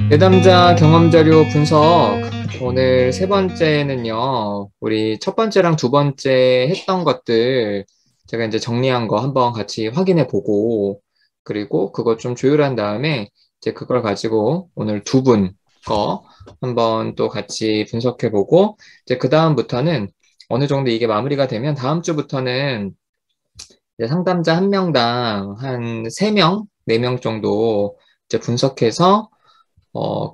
내담자 경험 자료 분석. 오늘 세 번째는요, 우리 첫 번째랑 두 번째 했던 것들 제가 이제 정리한 거 한번 같이 확인해 보고, 그리고 그거 좀 조율한 다음에 이제 그걸 가지고 오늘 두 분 거 한번 또 같이 분석해 보고, 이제 그 다음부터는 어느 정도 이게 마무리가 되면 다음 주부터는 이제 상담자 한 명당 한 세명네 명 정도 이제 분석해서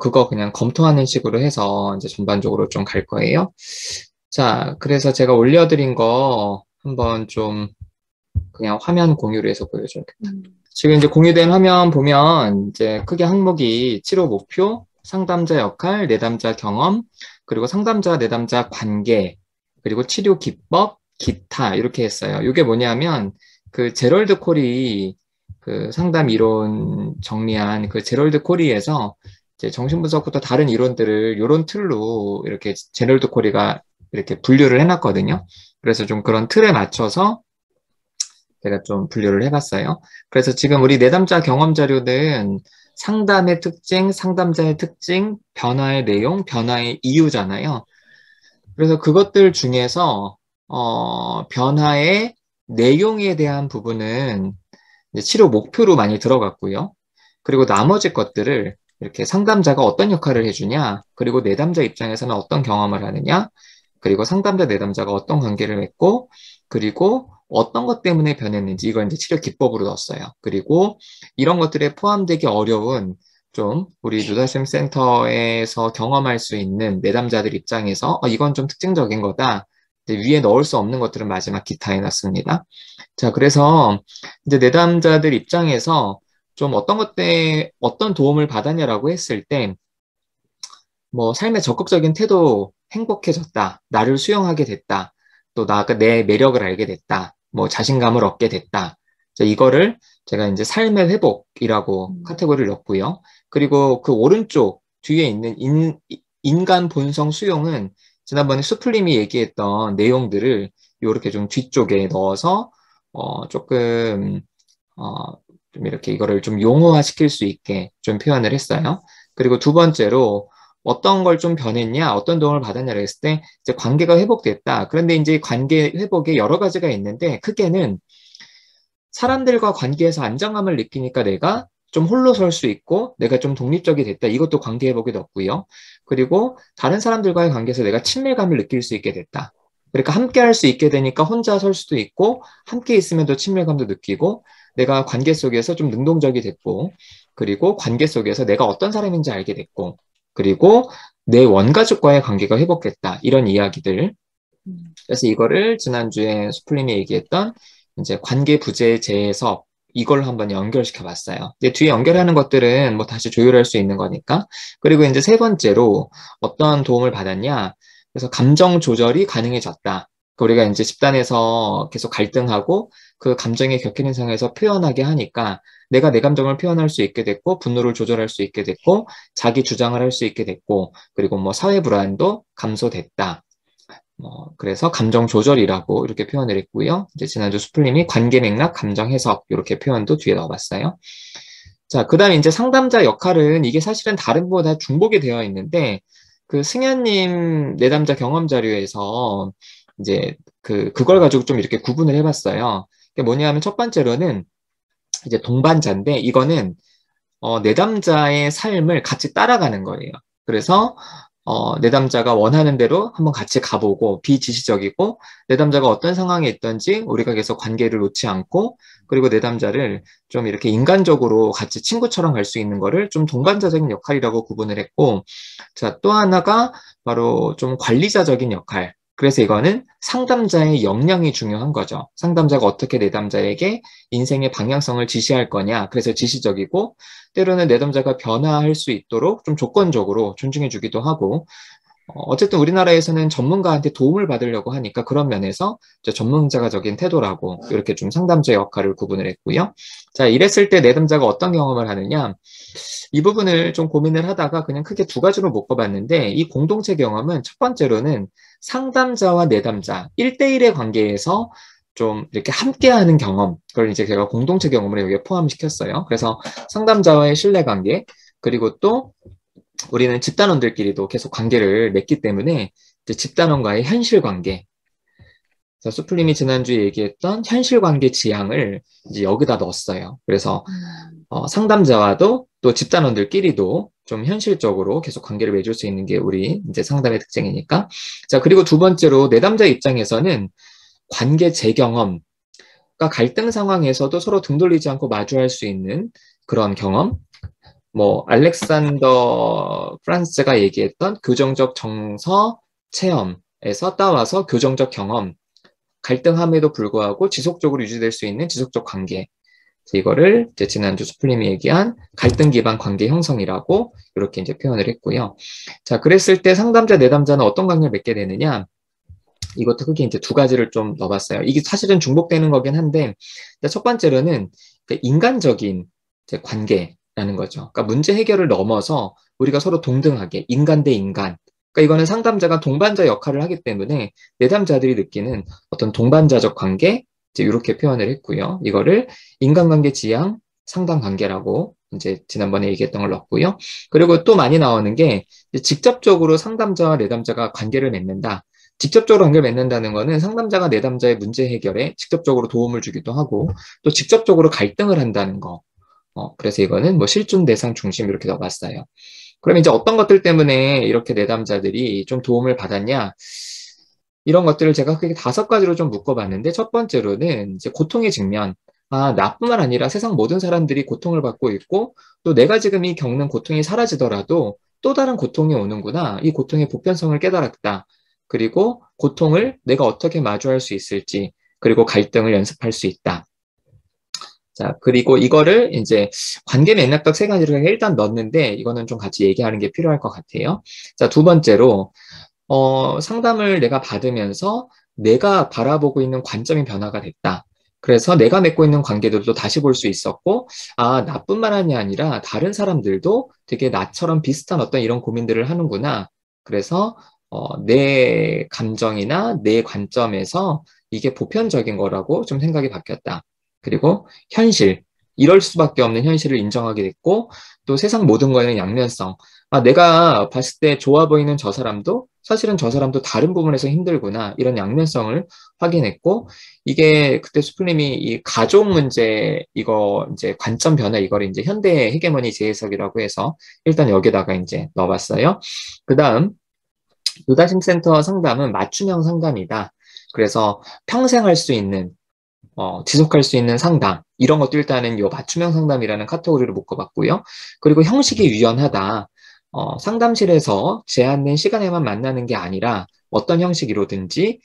그거 그냥 검토하는 식으로 해서 이제 전반적으로 좀 갈 거예요. 자, 그래서 제가 올려드린 거 한번 좀 그냥 화면 공유를 해서 보여줘야겠다. 지금 이제 공유된 화면 보면 이제 크게 항목이 치료 목표, 상담자 역할, 내담자 경험, 그리고 상담자, 내담자 관계, 그리고 치료 기법, 기타 이렇게 했어요. 이게 뭐냐면 그 제럴드 코리 그 상담 이론 정리한 그 제럴드 코리에서 이제 정신분석부터 다른 이론들을 이런 틀로 이렇게 제럴드 코리가 이렇게 분류를 해놨거든요. 그래서 좀 그런 틀에 맞춰서 제가 좀 분류를 해봤어요. 그래서 지금 우리 내담자 경험 자료는 상담의 특징, 상담자의 특징, 변화의 내용, 변화의 이유잖아요. 그래서 그것들 중에서 변화의 내용에 대한 부분은 이제 치료 목표로 많이 들어갔고요. 그리고 나머지 것들을 이렇게 상담자가 어떤 역할을 해주냐, 그리고 내담자 입장에서는 어떤 경험을 하느냐, 그리고 상담자 내담자가 어떤 관계를 맺고, 그리고 어떤 것 때문에 변했는지 이걸 이제 치료 기법으로 넣었어요. 그리고 이런 것들에 포함되기 어려운 좀 우리 누다심 센터에서 경험할 수 있는 내담자들 입장에서 이건 좀 특징적인 거다. 위에 넣을 수 없는 것들은 마지막 기타에 놨습니다. 자, 그래서 이제 내담자들 입장에서 좀 어떤 것 때 어떤 도움을 받았냐라고 했을 때, 뭐 삶의 적극적인 태도 행복해졌다, 나를 수용하게 됐다, 또 내 매력을 알게 됐다, 뭐 자신감을 얻게 됐다. 자, 이거를 제가 이제 삶의 회복이라고 카테고리를 넣고요. 그리고 그 오른쪽 뒤에 있는 인간 본성 수용은 지난번에 수플림이 얘기했던 내용들을 이렇게 좀 뒤쪽에 넣어서 조금 어, 좀 이렇게 이거를 좀 용어화 시킬 수 있게 좀 표현을 했어요. 그리고 두 번째로 어떤 걸 좀 변했냐, 어떤 도움을 받았냐고 했을 때 이제 관계가 회복됐다. 그런데 이제 관계 회복에 여러 가지가 있는데 크게는 사람들과 관계에서 안정감을 느끼니까 내가 좀 홀로 설 수 있고 내가 좀 독립적이 됐다. 이것도 관계 회복에 넣고요. 그리고 다른 사람들과의 관계에서 내가 친밀감을 느낄 수 있게 됐다. 그러니까 함께 할 수 있게 되니까 혼자 설 수도 있고 함께 있으면 더 친밀감도 느끼고 내가 관계 속에서 좀 능동적이 됐고 그리고 관계 속에서 내가 어떤 사람인지 알게 됐고 그리고 내 원가족과의 관계가 회복됐다. 이런 이야기들. 그래서 이거를 지난주에 수플림이 얘기했던 이제 관계 부재 재해석 이걸 한번 연결시켜 봤어요. 근데 뒤에 연결하는 것들은 뭐 다시 조율할 수 있는 거니까. 그리고 이제 세 번째로 어떤 도움을 받았냐? 그래서 감정 조절이 가능해졌다. 우리가 이제 집단에서 계속 갈등하고 그 감정의 격해진 상황에서 표현하게 하니까 내가 내 감정을 표현할 수 있게 됐고 분노를 조절할 수 있게 됐고 자기 주장을 할 수 있게 됐고 그리고 뭐 사회 불안도 감소됐다. 그래서 감정 조절이라고 이렇게 표현을 했고요. 이제 지난주 수플림이 관계 맥락, 감정 해석 이렇게 표현도 뒤에 넣어봤어요. 자, 그다음에 이제 상담자 역할은 이게 사실은 다른 거보다 중복이 되어 있는데 그 승현님 내담자 경험 자료에서 이제 그걸 가지고 좀 이렇게 구분을 해봤어요. 이게 뭐냐면 첫 번째로는 이제 동반자인데 이거는 내담자의 삶을 같이 따라가는 거예요. 그래서 내담자가 원하는 대로 한번 같이 가보고 비지시적이고 내담자가 어떤 상황에 있던지 우리가 계속 관계를 놓지 않고 그리고 내담자를 좀 이렇게 인간적으로 같이 친구처럼 갈 수 있는 거를 좀 동반자적인 역할이라고 구분을 했고 자, 또 하나가 바로 좀 관리자적인 역할. 그래서 이거는 상담자의 역량이 중요한 거죠. 상담자가 어떻게 내담자에게 인생의 방향성을 지시할 거냐. 그래서 지시적이고 때로는 내담자가 변화할 수 있도록 좀 조건적으로 존중해 주기도 하고 어쨌든 우리나라에서는 전문가한테 도움을 받으려고 하니까 그런 면에서 전문가적인 태도라고 이렇게 좀 상담자 역할을 구분을 했고요. 자, 이랬을 때 내담자가 어떤 경험을 하느냐 이 부분을 좀 고민을 하다가 그냥 크게 두 가지로 묶어봤는데 이 공동체 경험은 첫 번째로는 상담자와 내담자 1대1의 관계에서 좀 이렇게 함께하는 경험 그걸 이제 제가 공동체 경험을 여기에 포함시켰어요. 그래서 상담자와의 신뢰관계 그리고 또 우리는 집단원들끼리도 계속 관계를 맺기 때문에 이제 집단원과의 현실 관계. 그래서 수플님이 지난주에 얘기했던 현실 관계 지향을 이제 여기다 넣었어요. 그래서 상담자와도 또 집단원들끼리도 좀 현실적으로 계속 관계를 맺을 수 있는 게 우리 이제 상담의 특징이니까. 자, 그리고 두 번째로 내담자 입장에서는 관계 재경험, 그러니까 갈등 상황에서도 서로 등 돌리지 않고 마주할 수 있는 그런 경험. 뭐 알렉산더 프란스가 얘기했던 교정적 정서 체험에서 따와서 교정적 경험, 갈등함에도 불구하고 지속적으로 유지될 수 있는 지속적 관계. 이거를 이제 지난주 수플님이 얘기한 갈등 기반 관계 형성이라고 이렇게 이제 표현을 했고요. 자, 그랬을 때 상담자, 내담자는 어떤 관계를 맺게 되느냐? 이것도 크게 이제 두 가지를 좀 넣어봤어요. 이게 사실은 중복되는 거긴 한데, 첫 번째로는 인간적인 이제 관계라는 거죠. 그러니까 문제 해결을 넘어서 우리가 서로 동등하게 인간 대 인간. 그러니까 이거는 상담자가 동반자 역할을 하기 때문에 내담자들이 느끼는 어떤 동반자적 관계, 이제 이렇게 표현을 했고요. 이거를 인간관계 지향 상담 관계라고 이제 지난번에 얘기했던 걸 넣었고요. 그리고 또 많이 나오는 게 직접적으로 상담자와 내담자가 관계를 맺는다. 직접적으로 관계를 맺는다는 거는 상담자가 내담자의 문제 해결에 직접적으로 도움을 주기도 하고 또 직접적으로 갈등을 한다는 거. 그래서 이거는 뭐 실존 대상 중심 이렇게 넣어봤어요. 그럼 이제 어떤 것들 때문에 이렇게 내담자들이 좀 도움을 받았냐? 이런 것들을 제가 크게 다섯 가지로 좀 묶어봤는데 첫 번째로는 이제 고통의 직면. 아, 나뿐만 아니라 세상 모든 사람들이 고통을 받고 있고 또 내가 지금 이 겪는 고통이 사라지더라도 또 다른 고통이 오는구나. 이 고통의 보편성을 깨달았다. 그리고 고통을 내가 어떻게 마주할 수 있을지, 그리고 갈등을 연습할 수 있다. 자, 그리고 이거를 이제 관계 맥락적 세 가지를 일단 넣었는데 이거는 좀 같이 얘기하는 게 필요할 것 같아요. 자, 두 번째로 상담을 내가 받으면서 내가 바라보고 있는 관점이 변화가 됐다. 그래서 내가 맺고 있는 관계들도 다시 볼 수 있었고, 아, 나뿐만이 아니라 다른 사람들도 되게 나처럼 비슷한 어떤 이런 고민들을 하는구나. 그래서 내 감정이나 내 관점에서 이게 보편적인 거라고 좀 생각이 바뀌었다. 그리고 현실, 이럴 수밖에 없는 현실을 인정하게 됐고, 또 세상 모든 거에는 양면성. 아, 내가 봤을 때 좋아 보이는 저 사람도 사실은 저 사람도 다른 부분에서 힘들구나. 이런 양면성을 확인했고, 이게 그때 수프님이 이 가족 문제, 이거 이제 관점 변화, 이거를 이제 현대 헤게모니 재해석이라고 해서 일단 여기다가 이제 넣어봤어요. 그 다음, 유다심센터 상담은 맞춤형 상담이다. 그래서 평생 할 수 있는 지속할 수 있는 상담, 이런 것도 일단은 요 맞춤형 상담이라는 카테고리로 묶어봤고요. 그리고 형식이 유연하다. 상담실에서 제한된 시간에만 만나는 게 아니라 어떤 형식으로든지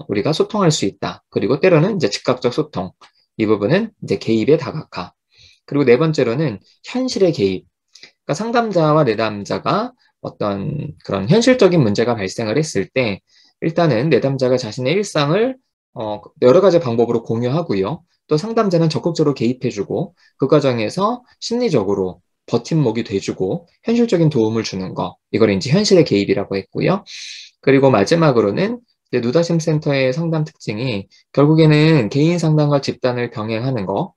우리가 소통할 수 있다. 그리고 때로는 이제 즉각적 소통. 이 부분은 이제 개입의 다각화. 그리고 네 번째로는 현실의 개입. 그러니까 상담자와 내담자가 어떤 그런 현실적인 문제가 발생을 했을 때 일단은 내담자가 자신의 일상을 여러 가지 방법으로 공유하고요. 또 상담자는 적극적으로 개입해주고 그 과정에서 심리적으로 버팀목이 돼주고 현실적인 도움을 주는 거. 이걸 이제 현실의 개입이라고 했고요. 그리고 마지막으로는 누다심 센터의 상담 특징이 결국에는 개인 상담과 집단을 병행하는 거.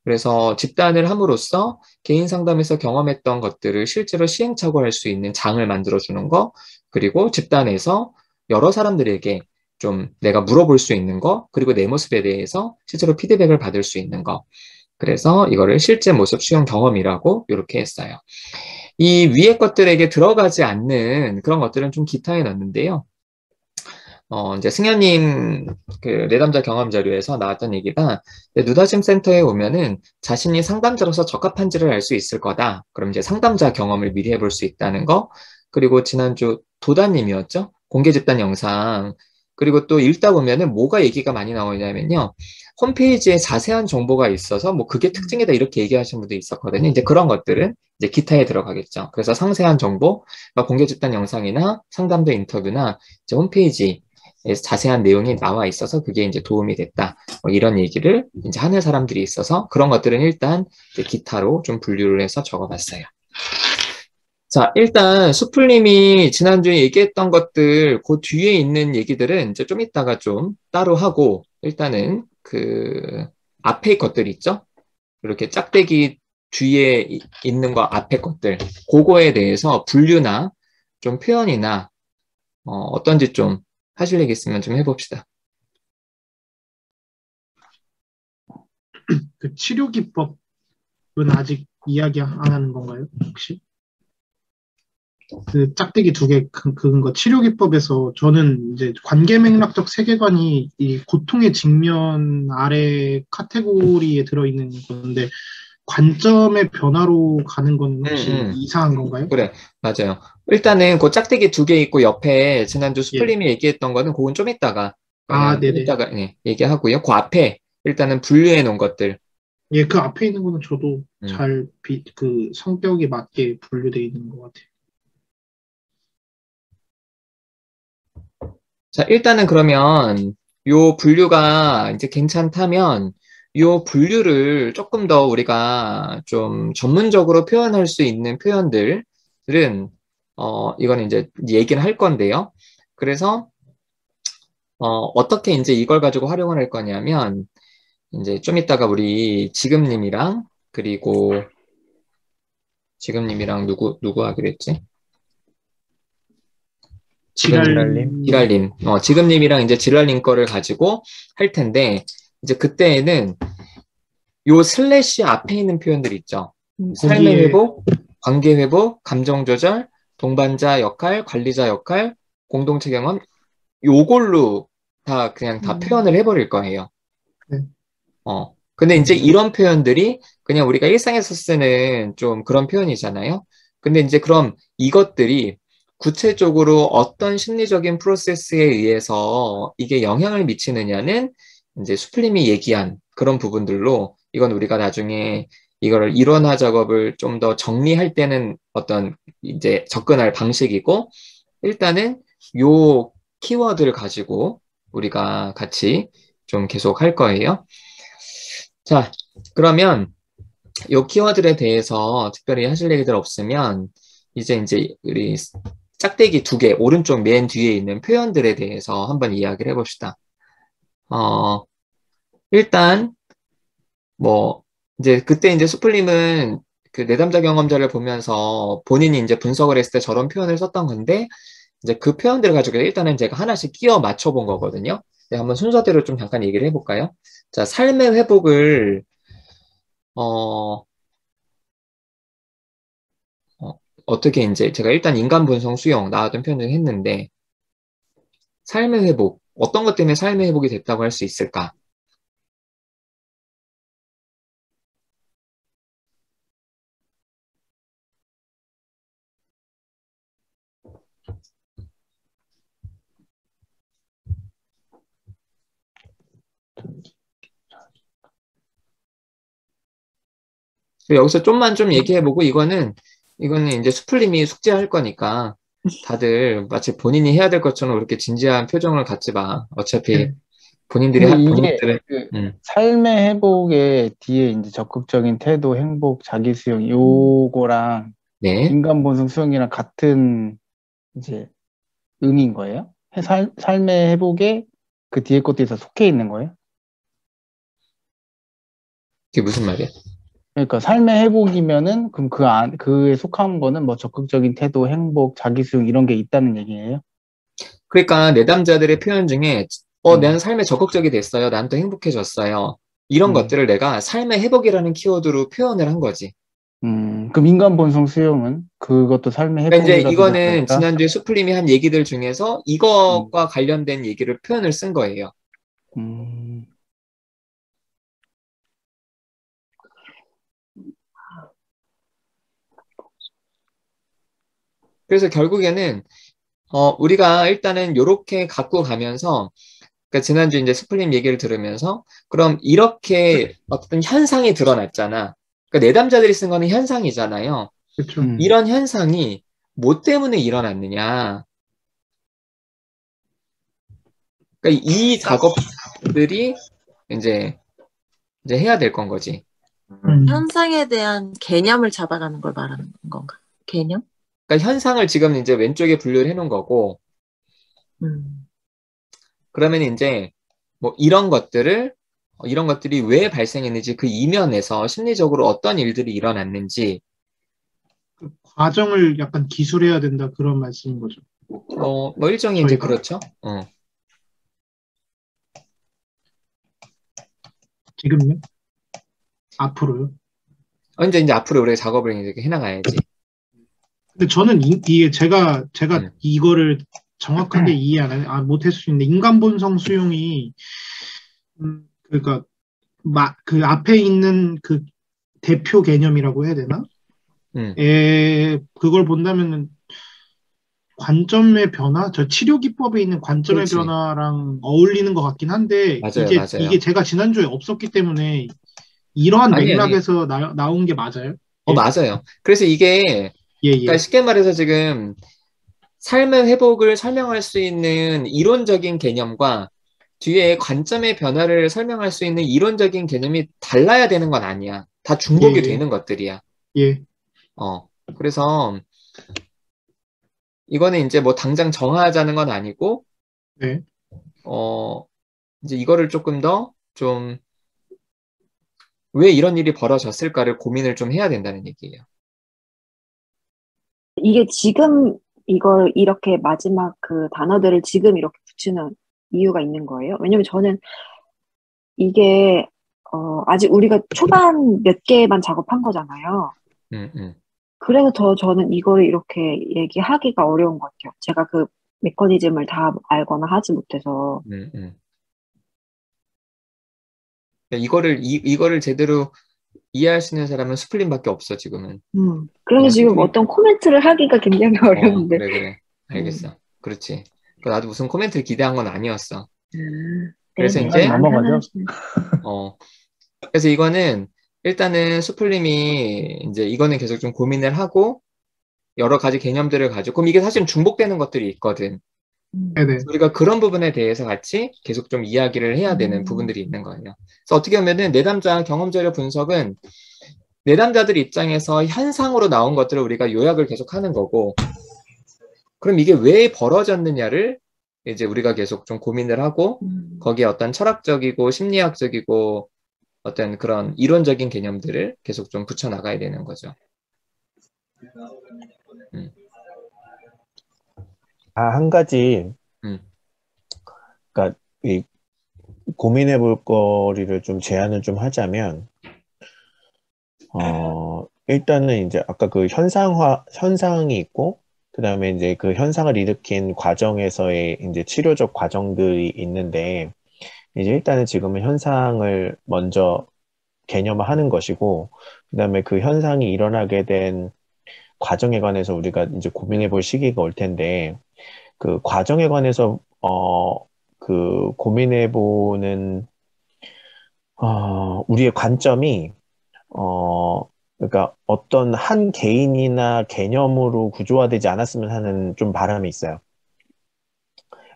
그래서 집단을 함으로써 개인 상담에서 경험했던 것들을 실제로 시행착오할 수 있는 장을 만들어주는 거, 그리고 집단에서 여러 사람들에게 좀 내가 물어볼 수 있는 거, 그리고 내 모습에 대해서 실제로 피드백을 받을 수 있는 거. 그래서 이거를 실제 모습 수용 경험이라고 이렇게 했어요. 이 위의 것들에게 들어가지 않는 그런 것들은 좀 기타에 넣는데요. 이제 승현님 그 내담자 경험 자료에서 나왔던 얘기가 누다심 센터에 오면은 자신이 상담자로서 적합한지를 알 수 있을 거다. 그럼 이제 상담자 경험을 미리 해볼 수 있다는 거. 그리고 지난주 도다님이었죠? 공개 집단 영상. 그리고 또 읽다 보면은 뭐가 얘기가 많이 나오냐면요. 홈페이지에 자세한 정보가 있어서 뭐 그게 특징이다 이렇게 얘기하시는 분도 있었거든요. 이제 그런 것들은 이제 기타에 들어가겠죠. 그래서 상세한 정보, 그러니까 공개 집단 영상이나 상담자 인터뷰나 이제 홈페이지 자세한 내용이 나와 있어서 그게 이제 도움이 됐다. 뭐 이런 얘기를 이제 하는 사람들이 있어서 그런 것들은 일단 이제 기타로 좀 분류를 해서 적어봤어요. 자, 일단 수풀님이 지난주에 얘기했던 것들 그 뒤에 있는 얘기들은 이제 좀 이따가 좀 따로 하고 일단은 그 앞에 것들 있죠? 이렇게 짝대기 뒤에 있는 거 앞에 것들, 그거에 대해서 분류나 좀 표현이나 어떤지 좀 하실 얘기 있으면 좀 해봅시다. 그 치료 기법은 아직 이야기 안 하는 건가요? 혹시? 그 짝대기 두 개 그은 거 치료 기법에서 저는 이제 관계 맥락적 세계관이 이 고통의 직면 아래 카테고리에 들어있는 건데 관점의 변화로 가는 건 혹시 이상한 건가요? 그래, 맞아요. 일단은 그 짝대기 두 개 있고 옆에 지난주 예. 수플림이 얘기했던 거는 그건 좀 이따가 아, 그냥 좀 네네. 이따가 얘기하고요. 그 앞에 일단은 분류해 놓은 것들. 예, 그 앞에 있는 거는 저도 음. 잘 그 성격에 맞게 분류되어 있는 것 같아요. 자, 일단은 그러면 요 분류가 이제 괜찮다면 요 분류를 조금 더 우리가 좀 전문적으로 표현할 수 있는 표현들은 이거는 이제 얘기를 할 건데요. 그래서 어떻게 이제 이걸 가지고 활용을 할 거냐면 이제 좀 이따가 우리 지금님이랑 그리고 지금님이랑 누구 하기로 했지? 지금님, 지랄님. 지랄님. 지랄님. 지금님이랑 이제 지랄님 거를 가지고 할 텐데 이제 그때에는 요 슬래시 앞에 있는 표현들 있죠. 삶의 거기에 회복, 관계 회복, 감정 조절, 동반자 역할, 관리자 역할, 공동체 경험 요걸로 다 그냥 다 표현을 해버릴 거예요. 네. 근데 이제 음, 이런 표현들이 그냥 우리가 일상에서 쓰는 좀 그런 표현이잖아요. 근데 이제 그럼 이것들이 구체적으로 어떤 심리적인 프로세스에 의해서 이게 영향을 미치느냐는 이제 수플림이 얘기한 그런 부분들로 이건 우리가 나중에 이거를 일원화 작업을 좀 더 정리할 때는 어떤 이제 접근할 방식이고 일단은 요 키워드를 가지고 우리가 같이 좀 계속 할 거예요. 자, 그러면 요 키워드에 대해서 특별히 하실 얘기들 없으면 이제 우리 짝대기 두 개, 오른쪽 맨 뒤에 있는 표현들에 대해서 한번 이야기를 해봅시다. 어, 일단 뭐 이제 그때 이제 수플림은 그 내담자 경험자를 보면서 본인이 이제 분석을 했을 때 저런 표현을 썼던 건데 이제 그 표현들을 가지고 일단은 제가 하나씩 끼워 맞춰 본 거거든요. 네, 한번 순서대로 좀 잠깐 얘기를 해볼까요? 자, 삶의 회복을 어, 어떻게 이제 제가 일단 인간 본성 수용 나왔던 표현을 했는데 삶의 회복 어떤 것 때문에 삶의 회복이 됐다고 할 수 있을까? 여기서 좀만 좀 얘기해보고 이거는 이제 수플님이 숙제할 거니까 다들 마치 본인이 해야 될 것처럼 그렇게 진지한 표정을 갖지 마. 어차피 네. 근데 이게 본인들은 그 음, 삶의 회복의 뒤에 이제 적극적인 태도, 행복, 자기 수용 요거랑 네. 인간 본성 수용이랑 같은 이제 의미인 거예요? 삶의 회복에 그 뒤에 것들이 다 속해 있는 거예요? 그게 무슨 말이야? 그러니까 삶의 회복이면은 그럼 그에 속한 거는 뭐 적극적인 태도, 행복, 자기 수용 이런 게 있다는 얘기예요? 그러니까 내담자들의 표현 중에 음, 난 삶에 적극적이 됐어요. 난 또 행복해졌어요. 이런 음, 것들을 내가 삶의 회복이라는 키워드로 표현을 한 거지. 그럼 인간 본성 수용은 그것도 삶의 그러니까 이제 회복이라고 이거는 생각할까? 지난주에 수플림이 한 얘기들 중에서 음, 이것과 관련된 얘기를 표현을 쓴 거예요. 음, 그래서 결국에는 우리가 일단은 요렇게 갖고 가면서 그러니까 지난주 이제 스플림 얘기를 들으면서 그럼 이렇게 어떤 현상이 드러났잖아. 그러니까 내담자들이 쓴 거는 현상이잖아요. 그렇죠. 음, 이런 현상이 뭐 때문에 일어났느냐. 그러니까 이 작업들이 이제 해야 될 건 거지. 현상에 대한 개념을 잡아가는 걸 말하는 건가? 개념? 그러니까 현상을 지금 이제 왼쪽에 분류를 해놓은 거고 음. 그러면 이제 뭐 이런 것들을 이런 것들이 왜 발생했는지 그 이면에서 심리적으로 어떤 일들이 일어났는지 그 과정을 약간 기술해야 된다 그런 말씀인 거죠. 뭐 일종의 이제 저희가. 그렇죠. 지금요? 앞으로요? 이제 앞으로 우리가 작업을 이제 해나가야지. 근데 저는 이게 제가 음. 이거를 정확하게 이해 못했을 수 있는데 인간 본성 수용이 그러니까 그 앞에 있는 그 대표 개념이라고 해야 되나? 음. 그걸 본다면은 관점의 변화, 저 치료 기법에 있는 관점의 그렇지. 변화랑 어울리는 것 같긴 한데 맞아요, 맞아요. 이게 제가 지난주에 없었기 때문에 이러한 아니. 맥락에서 나온 게 맞아요? 예, 맞아요. 그래서 이게 예, 그러니까 예, 쉽게 말해서 지금 삶의 회복을 설명할 수 있는 이론적인 개념과 뒤에 관점의 변화를 설명할 수 있는 이론적인 개념이 달라야 되는 건 아니야. 다 중복이 예, 되는 것들이야. 예, 그래서 이거는 이제 뭐 당장 정하자는 건 아니고, 네. 이제 이거를 조금 더 좀 왜 이런 일이 벌어졌을까를 고민을 좀 해야 된다는 얘기예요. 이게 지금 이걸 이렇게 마지막 그 단어들을 지금 이렇게 붙이는 이유가 있는 거예요? 왜냐면 저는 이게 아직 우리가 초반 몇 개만 작업한 거잖아요. 그래서 저는 이거를 이렇게 얘기하기가 어려운 것 같아요. 제가 그 메커니즘을 다 알거나 하지 못해서. 이거를 제대로 이해할 수 있는 사람은 스플린밖에 없어, 지금은. 그래서 지금 스플린. 어떤 코멘트를 하기가 굉장히 어려운데. 그래. 알겠어. 그렇지. 나도 무슨 코멘트를 기대한 건 아니었어. 그래서 네, 이제 넘어가죠. 그래서 이거는 일단은 수플림이 이제 이거는 계속 좀 고민을 하고 여러 가지 개념들을 가지고 그럼 이게 사실 중복되는 것들이 있거든. 네네. 우리가 그런 부분에 대해서 같이 계속 좀 이야기를 해야 되는 부분들이 있는 거예요. 그래서 어떻게 보면은 내담자 경험자료 분석은 내담자들 입장에서 현상으로 나온 것들을 우리가 요약을 계속 하는 거고 그럼 이게 왜 벌어졌느냐를 이제 우리가 계속 좀 고민을 하고 거기에 어떤 철학적이고 심리학적이고 어떤 그런 이론적인 개념들을 계속 좀 붙여나가야 되는 거죠. 한 가지, 음. 그러니까 이 고민해 볼 거리를 좀 제안을 좀 하자면, 일단은 이제 아까 그 현상이 있고, 그 다음에 이제 그 현상을 일으킨 과정에서의 이제 치료적 과정들이 있는데, 이제 일단은 지금은 현상을 먼저 개념화하는 것이고, 그 다음에 그 현상이 일어나게 된 과정에 관해서 우리가 이제 고민해 볼 시기가 올 텐데, 그 과정에 관해서, 그 고민해 보는, 우리의 관점이, 그러니까 어떤 한 개인이나 개념으로 구조화되지 않았으면 하는 좀 바람이 있어요.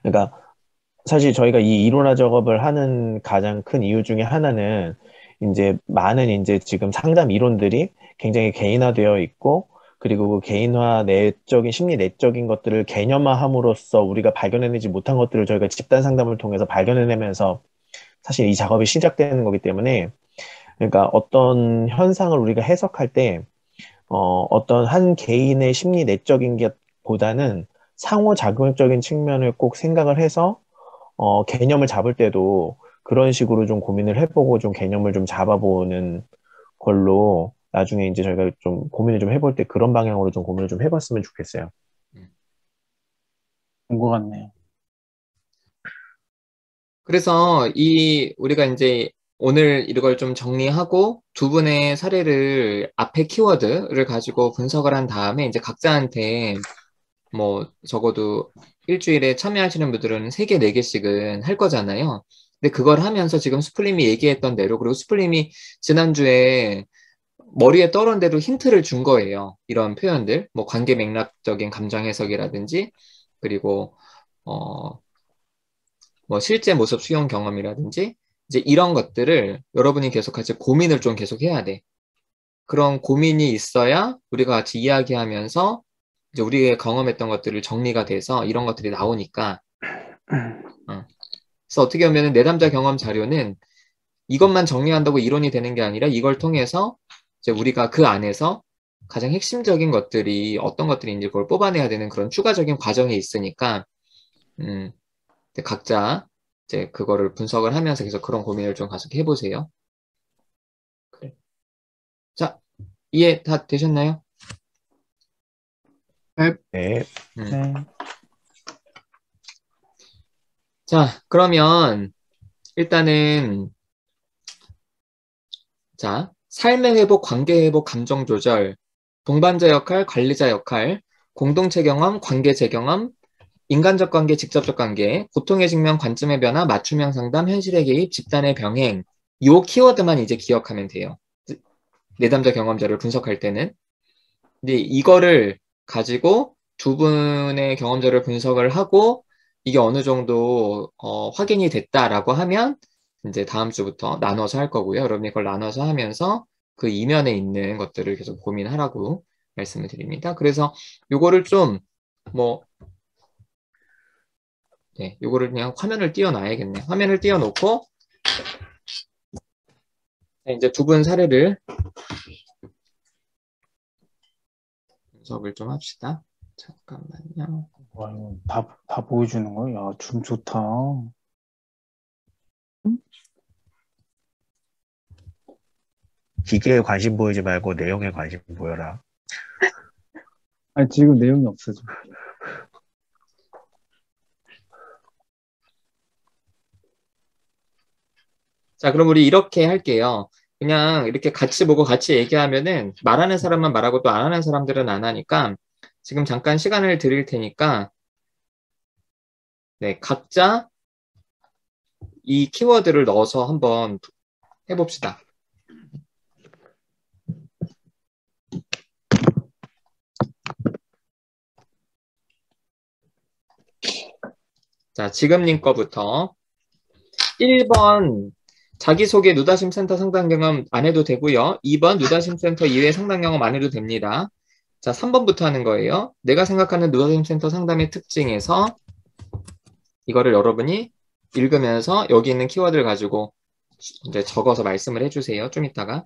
그러니까 사실 저희가 이 이론화 작업을 하는 가장 큰 이유 중에 하나는 이제 많은 이제 지금 상담 이론들이 굉장히 개인화되어 있고 그리고 그 개인화 내적인 심리 내적인 것들을 개념화함으로써 우리가 발견해내지 못한 것들을 저희가 집단 상담을 통해서 발견해내면서 사실 이 작업이 시작되는 거기 때문에 그러니까 어떤 현상을 우리가 해석할 때 어떤 한 개인의 심리 내적인 것보다는 상호작용적인 측면을 꼭 생각을 해서 개념을 잡을 때도 그런 식으로 좀 고민을 해보고 좀 개념을 좀 잡아보는 걸로 나중에 이제 저희가 좀 고민을 좀 해볼 때 그런 방향으로 좀 고민을 좀 해봤으면 좋겠어요. 본 것 같네요. 그래서 우리가 이제 오늘 이걸 좀 정리하고 두 분의 사례를 앞에 키워드를 가지고 분석을 한 다음에 이제 각자한테 뭐 적어도 일주일에 참여하시는 분들은 3개, 4개씩은 할 거잖아요. 근데 그걸 하면서 지금 수플림이 얘기했던 대로 그리고 수플림이 지난주에 머리에 떠오른 대로 힌트를 준 거예요. 이런 표현들, 뭐 관계 맥락적인 감정 해석이라든지 그리고 뭐 실제 모습 수용 경험이라든지 이제 이런 것들을 여러분이 계속 같이 고민을 좀 계속 해야 돼. 그런 고민이 있어야 우리가 같이 이야기하면서 이제 우리가 경험했던 것들을 정리가 돼서 이런 것들이 나오니까. 그래서 어떻게 보면 내담자 경험 자료는 이것만 정리한다고 이론이 되는 게 아니라 이걸 통해서 이제 우리가 그 안에서 가장 핵심적인 것들이 어떤 것들인지 그걸 뽑아내야 되는 그런 추가적인 과정이 있으니까 이제 각자 이제 그거를 분석을 하면서 계속 그런 고민을 좀 계속 해보세요. 그래. 자, 이해 다 되셨나요? 네. 네. 자, 그러면 일단은 자, 삶의 회복, 관계 회복, 감정 조절, 동반자 역할, 관리자 역할, 공동체 경험, 관계 재경험, 인간적 관계, 직접적 관계, 고통의 직면, 관점의 변화, 맞춤형 상담, 현실의 개입, 집단의 병행. 요 키워드만 이제 기억하면 돼요. 내담자 경험자를 분석할 때는. 근데 이거를 가지고 두 분의 경험자를 분석을 하고 이게 어느 정도 확인이 됐다라고 하면 이제 다음 주부터 나눠서 할 거고요. 여러분이 그걸 나눠서 하면서 그 이면에 있는 것들을 계속 고민하라고 말씀을 드립니다. 그래서 요거를 좀 뭐 네, 요거를 그냥 화면을 띄워놔야겠네. 화면을 띄워놓고 이제 두 분 사례를 분석을 좀 합시다. 잠깐만요. 와, 이거 다 보여주는 거야? 야, 줌 좋다. 기계에 관심 보이지 말고 내용에 관심 보여라. 아니, 지금 내용이 없어져. 자, 그럼 우리 이렇게 할게요. 그냥 이렇게 같이 보고 같이 얘기하면은 말하는 사람만 말하고 또 안 하는 사람들은 안 하니까 지금 잠깐 시간을 드릴 테니까 네, 각자 이 키워드를 넣어서 한번 해봅시다. 자, 지금님 거부터 1번 자기소개 누다심센터 상담 경험 안 해도 되고요. 2번 누다심센터 이외 상담 경험 안 해도 됩니다. 자, 3번부터 하는 거예요. 내가 생각하는 누다심센터 상담의 특징에서 이거를 여러분이 읽으면서 여기 있는 키워드를 가지고 이제 적어서 말씀을 해주세요. 좀 이따가.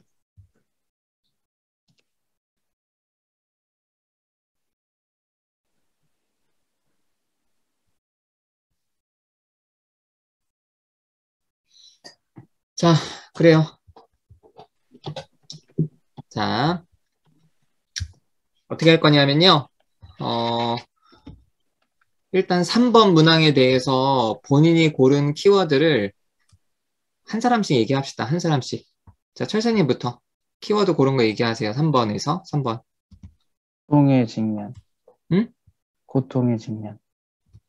자, 그래요. 자, 어떻게 할 거냐면요. 일단 3번 문항에 대해서 본인이 고른 키워드를 한 사람씩 얘기합시다. 한 사람씩. 자, 철사님부터 키워드 고른 거 얘기하세요. 3번에서. 3번. 고통의 직면. 응? 고통의 직면.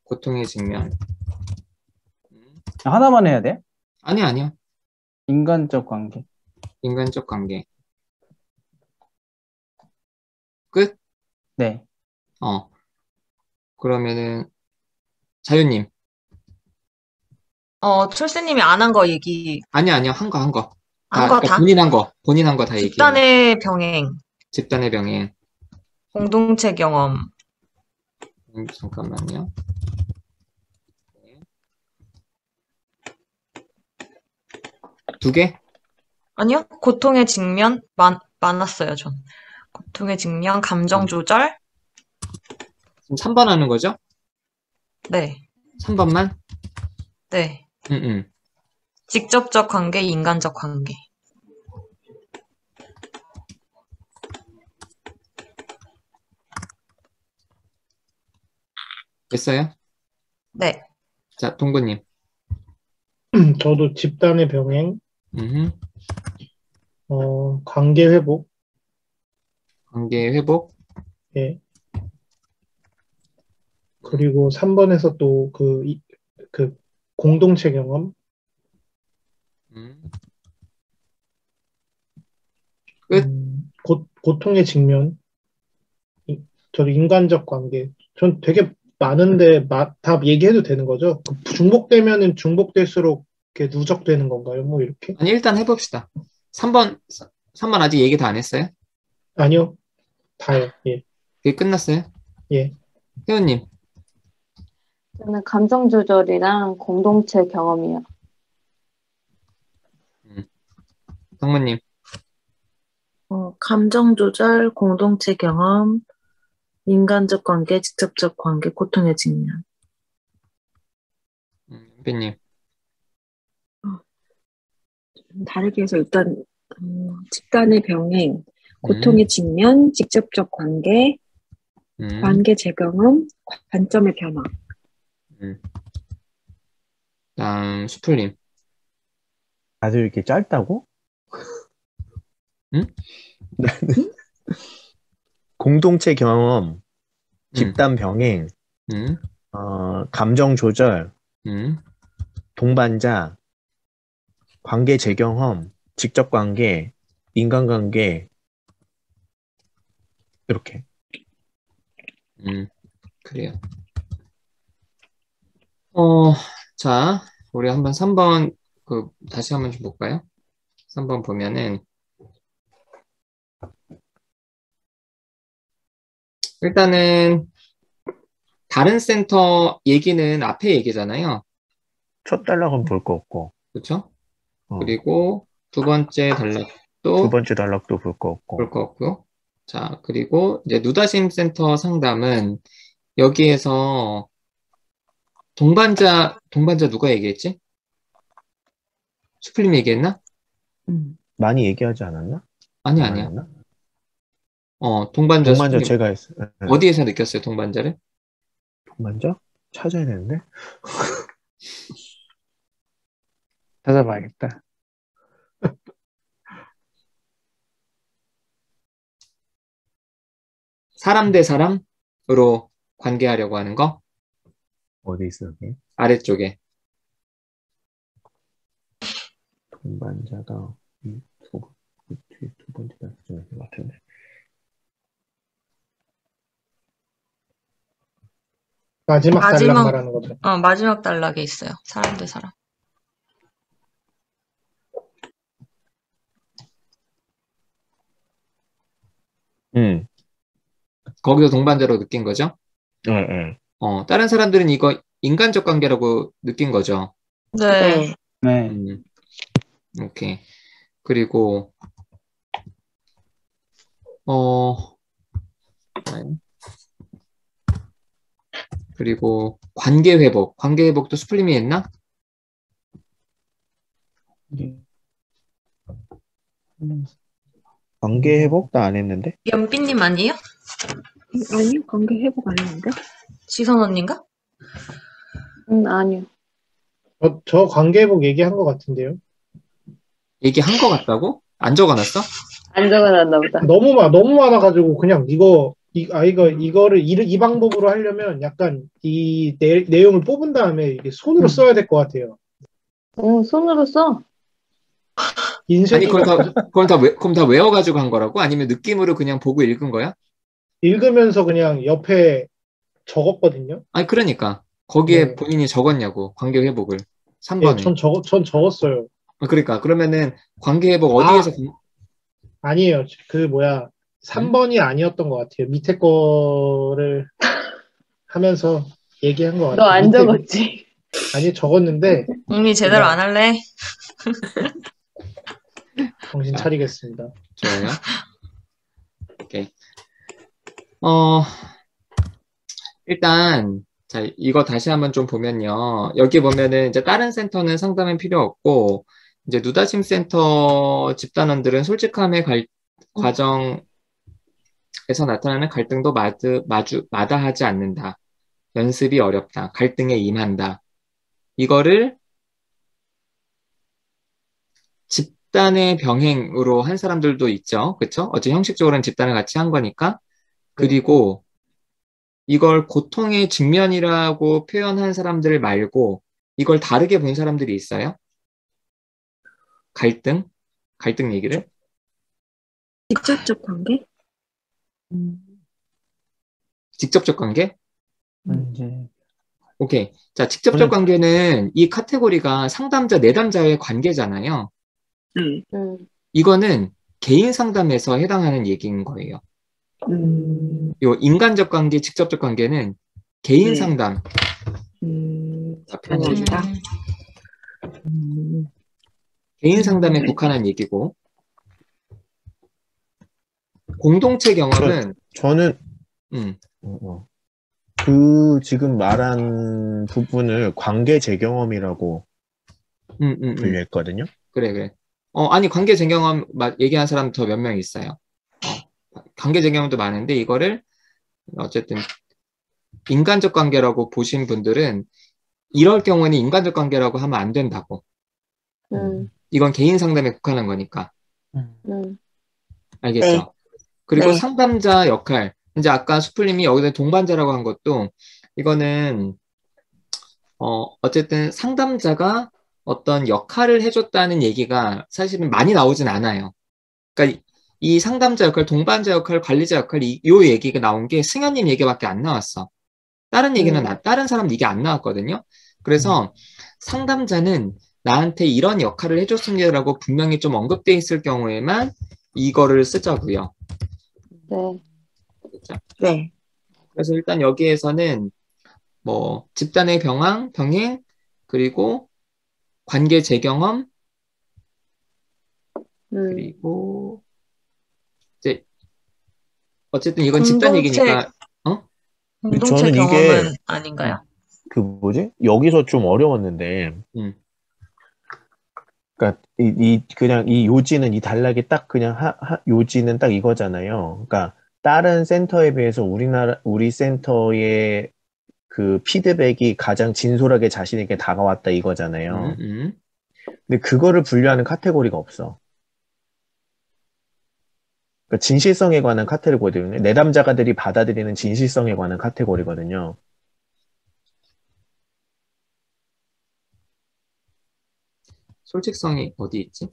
고통의 직면. 하나만 해야 돼? 아니요. 인간적 관계. 인간적 관계. 끝? 네. 그러면은 자유님. 철새님이 안 한 거 얘기, 아니요. 한 거. 한 다, 거 그러니까 다? 본인 한 거 다 얘기해요. 집단의 병행, 집단의 병행. 공동체 경험, 잠깐만요. 두 개? 아니요? 고통의 직면, 많았어요, 전. 고통의 직면, 감정 조절, 지금 3번 하는 거죠? 네, 3번만? 네. 응. 직접적 관계, 인간적 관계. 됐어요? 네. 자, 동구님. 저도 집단의 병행, 음, 관계 회복, 관계 회복. 예. 그리고 3번에서 또 그 공동체 경험, 끝. 고통의 직면, 저도 인간적 관계. 전 되게 많은데 다 얘기해도 되는 거죠? 중복되면은 중복될수록 이렇게 누적되는 건가요? 뭐 이렇게? 아니, 일단 해봅시다. 3번 아직 얘기 다 안 했어요? 아니요, 다요. 예, 그게 끝났어요? 예. 회원님. 저는 감정 조절이랑 공동체 경험이요. 상무님. 감정 조절, 공동체 경험, 인간적 관계, 직접적 관계, 고통의 직면. 현빈님. 다르게 해서 일단 집단의 병행, 고통의 직면, 직접적 관계, 관계 재경험, 관점의 변화. 다음 수풀님. 다들 이렇게 짧다고? 응? 공동체 경험, 집단 병행, 감정 조절, 동반자, 관계 재경험, 직접 관계, 인간관계, 이렇게. 그래요. 자, 우리 한번 3번, 다시 한번 좀 볼까요? 3번 보면은, 일단은, 다른 센터 얘기는 앞에 얘기잖아요. 첫 단락은 볼 거 없고. 그렇죠? 그리고 두 번째 단락도 두 번째 단락도 볼 거 없고. 볼 거 없고요. 자, 그리고 이제 누다심 센터 상담은 여기에서 동반자 누가 얘기했지? 수플림 얘기했나? 많이 얘기하지 않았나? 아니야. 동반자 수플림. 제가 했어요. 어디에서 느꼈어요, 동반자를? 동반자? 찾아야 되는데. 찾아봐야겠다. 사람 대 사람으로 관계하려고 하는 거? 어디 있어, 여기? 아래쪽에. 동반자가 두 번째 단락인 것 같은데. 마지막 단락 말하는 거죠. 마지막 단락에 있어요. 사람 대 사람. 거기서 동반자로 느낀 거죠? 네. 다른 사람들은 이거 인간적 관계라고 느낀 거죠? 네. 네. 오케이. 그리고, 그리고 관계 회복도 수플림이 했나? 관계 회복 나 안 했는데? 연빈님 아니에요? 아니요, 관계 회복 안 했는데. 지선 언니인가? 아니요. 저 관계 회복 얘기한 것 같은데요. 얘기한 거 같다고? 안 적어놨어? 안 적어놨나 보다. 너무 많아가지고 그냥 이거를 이 방법으로 하려면 약간 이 내용을 뽑은 다음에 이게 손으로 써야 될 것 같아요. 손으로 써. 아니, 그럼 다 외워가지고 한 거라고? 아니면 느낌으로 그냥 보고 읽은 거야? 읽으면서 그냥 옆에 적었거든요. 아니, 그러니까. 거기에 네. 본인이 적었냐고, 관계 회복을. 3번에. 전 적었어요. 그러니까. 그러면은, 관계 회복 어디에서, 아니에요. 3번이 아니었던 것 같아요. 밑에 거를 하면서 얘기한 것 같아요. 너 안 적었지? 아니, 적었는데. 언니 제대로 안 할래? 정신 차리겠습니다. 좋아요. 오케이. 일단, 자, 이거 다시 한번 좀 보면요. 여기 보면은 이제 다른 센터는 상담은 필요 없고, 이제 누다심 센터 집단원들은 솔직함의 과정에서 나타나는 갈등도 마다하지 않는다. 연습이 어렵다. 갈등에 임한다. 이거를 집단의 병행으로 한 사람들도 있죠. 그쵸? 어째 형식적으로는 집단을 같이 한 거니까. 그리고 이걸 고통의 직면이라고 표현한 사람들 말고 이걸 다르게 본 사람들이 있어요? 갈등 얘기를? 직접적 관계? 직접적 관계? 이제 오케이. 자, 직접적 관계는 이 카테고리가 상담자, 내담자의 관계잖아요. 이거는 개인 상담에서 해당하는 얘기인 거예요. 요 인간적 관계, 직접적 관계는 개인 상담. 자, 편집이다. 개인 상담에 국한한 얘기고, 공동체 경험은 저는 음, 그 지금 말한 부분을 관계 재경험이라고 분류했거든요. 그래. 아니 관계 재경험 얘기한 사람 더 몇 명 있어요. 관계 재경험도 많은데 이거를 어쨌든 인간적 관계라고 보신 분들은 이럴 경우에는 인간적 관계라고 하면 안 된다고. 이건 개인 상담에 국한한 거니까. 알겠죠? 네. 그리고 네. 상담자 역할. 이제 아까 수풀님이 여기서 동반자라고 한 것도 이거는 어쨌든 상담자가 어떤 역할을 해줬다는 얘기가 사실은 많이 나오진 않아요. 그러니까 이 상담자 역할, 동반자 역할, 관리자 역할, 요 얘기가 나온 게 승현님 얘기밖에 안 나왔어. 다른 얘기는, 다른 사람은 이게 안 나왔거든요. 그래서 상담자는 나한테 이런 역할을 해줬습니다라고 분명히 좀 언급돼 있을 경우에만 이거를 쓰자고요. 네. 그렇죠? 네. 그래서 일단 여기에서는 뭐 집단의 병행, 그리고 관계 재경험, 그리고 이제 어쨌든 이건 집단 얘기니까 공동체 저는 경험은 이게 아닌가요? 그 뭐지? 여기서 좀 어려웠는데 그러니까 그냥 이 요지는 이 단락이 딱 그냥 요지는 딱 이거잖아요. 그러니까 다른 센터에 비해서 우리 센터의 그 피드백이 가장 진솔하게 자신에게 다가왔다 이거잖아요. 근데 그거를 분류하는 카테고리가 없어. 그러니까 진실성에 관한 카테고리거든요. 내담자가들이 받아들이는 진실성에 관한 카테고리거든요. 솔직성이 어디 있지?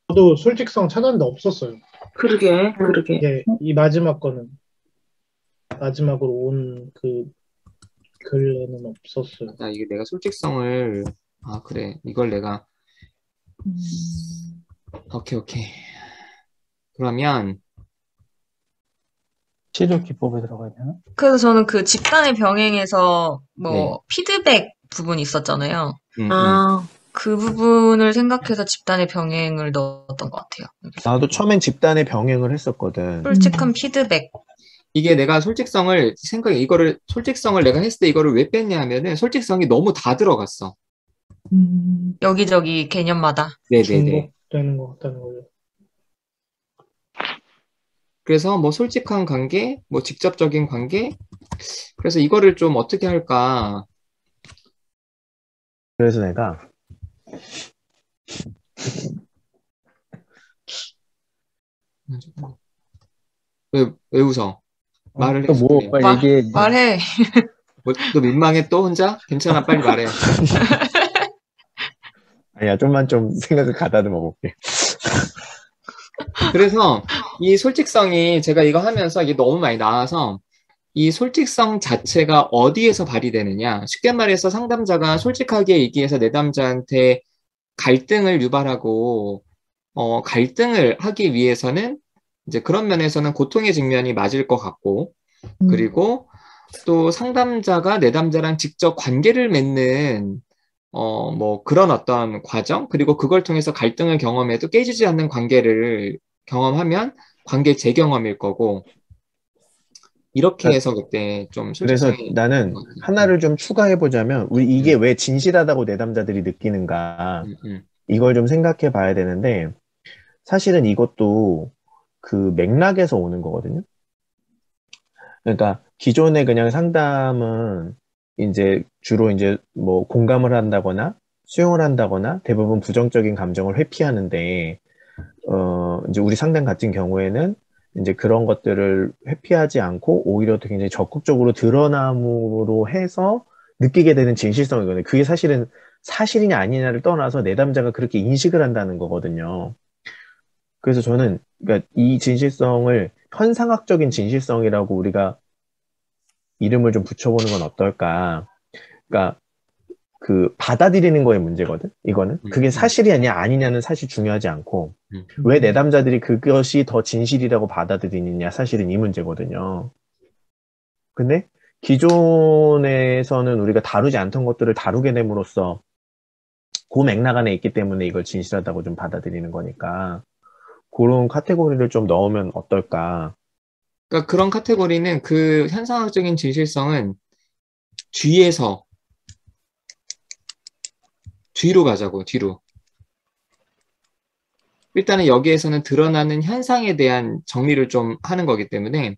저도 솔직성 찾았는데 없었어요. 그러게. 예, 이 마지막 거는 마지막으로 온 그 글에는 없었어요. 이게 내가 솔직성을 그래 이걸 내가 오케이 그러면 치료 기법에 들어가 있나? 그래서 저는 그 집단의 병행에서 뭐 네. 피드백 부분이 있었잖아요. 아, 그 부분을 생각해서 집단의 병행을 넣었던 것 같아요. 나도 처음엔 집단의 병행을 했었거든. 솔직한 피드백. 이게 내가 솔직성을 내가 했을 때 이거를 왜 뺐냐 하면은 솔직성이 너무 다 들어갔어. 여기저기 개념마다. 네네네. 중복되는 것 같다는 거죠. 그래서 뭐 솔직한 관계, 뭐 직접적인 관계. 그래서 이거를 좀 어떻게 할까? 그래서 내가 왜 웃어? 말을 해. 또 뭐 빨리 얘기해. 말해. 너 민망해 또 혼자? 괜찮아, 빨리 말해. 아니야, 좀만 좀 생각을 가다듬어 볼게. 그래서 이 솔직성이 제가 이거 하면서 이게 너무 많이 나와서 이 솔직성 자체가 어디에서 발휘되느냐. 쉽게 말해서 상담자가 솔직하게 얘기해서 내담자한테 갈등을 유발하고 갈등을 하기 위해서는 이제 그런 면에서는 고통의 직면이 맞을 것 같고 그리고 또 상담자가 내담자랑 직접 관계를 맺는 뭐 그런 어떤 과정 그리고 그걸 통해서 갈등을 경험해도 깨지지 않는 관계를 경험하면 관계 재경험일 거고 이렇게 해서 그때 좀 그래서 솔직성이 나는 하나를 좀 추가해 보자면 이게 왜 진실하다고 내담자들이 느끼는가 이걸 좀 생각해 봐야 되는데 사실은 이것도 그 맥락에서 오는 거거든요. 그러니까 기존에 그냥 상담은 이제 주로 이제 뭐 공감을 한다거나 수용을 한다거나 대부분 부정적인 감정을 회피하는데 이제 우리 상담 같은 경우에는 이제 그런 것들을 회피하지 않고 오히려 더 굉장히 적극적으로 드러남으로 해서 느끼게 되는 진실성이거든요. 그게 사실은 사실이냐 아니냐를 떠나서 내담자가 그렇게 인식을 한다는 거거든요. 그래서 저는 그러니까 이 진실성을 현상학적인 진실성이라고 우리가 이름을 좀 붙여보는 건 어떨까. 그러니까 그 받아들이는 거에 문제거든. 이거는 그게 사실이 아니냐는 사실 중요하지 않고 왜 내담자들이 그것이 더 진실이라고 받아들이느냐 사실은 이 문제거든요. 근데 기존에서는 우리가 다루지 않던 것들을 다루게 됨으로써 그 맥락 안에 있기 때문에 이걸 진실하다고 좀 받아들이는 거니까 그런 카테고리를 좀 넣으면 어떨까? 그러니까 그런 카테고리는 그 현상학적인 진실성은 뒤에서 뒤로 가자고, 뒤로. 일단은 여기에서는 드러나는 현상에 대한 정리를 좀 하는 거기 때문에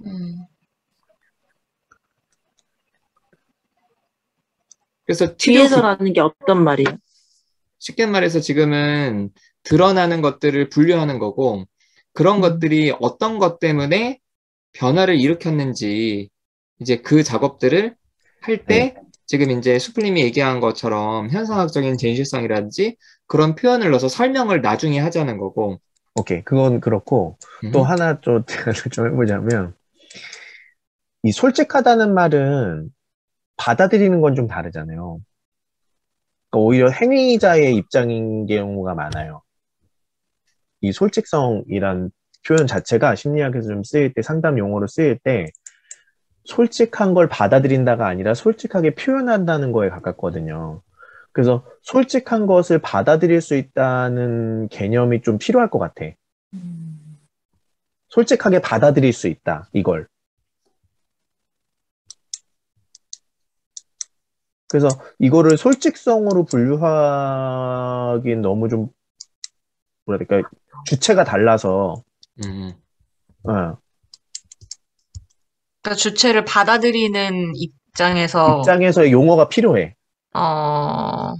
음. 그래서 뒤에서라는 게 어떤 말이에요? 쉽게 말해서 지금은 드러나는 것들을 분류하는 거고 그런 것들이 어떤 것 때문에 변화를 일으켰는지 이제 그 작업들을 할 때 지금 이제 수플님이 얘기한 것처럼 현상학적인 진실성이라든지 그런 표현을 넣어서 설명을 나중에 하자는 거고. 오케이. 그건 그렇고 또 하나 좀 해보자면 이 솔직하다는 말은 받아들이는 건 좀 다르잖아요. 그러니까 오히려 행위자의 입장인 경우가 많아요. 이 솔직성이란 표현 자체가 심리학에서 좀 쓰일 때, 상담 용어로 쓰일 때 솔직한 걸 받아들인다가 아니라 솔직하게 표현한다는 거에 가깝거든요. 그래서 솔직한 것을 받아들일 수 있다는 개념이 좀 필요할 것 같아. 솔직하게 받아들일 수 있다, 이걸. 그래서 이거를 솔직성으로 분류하기엔 너무 좀, 뭐라 해야 될까, 주체가 달라서, 어, 그러니까 주체를 받아들이는 입장에서 입장에서의 용어가 필요해. 그러니까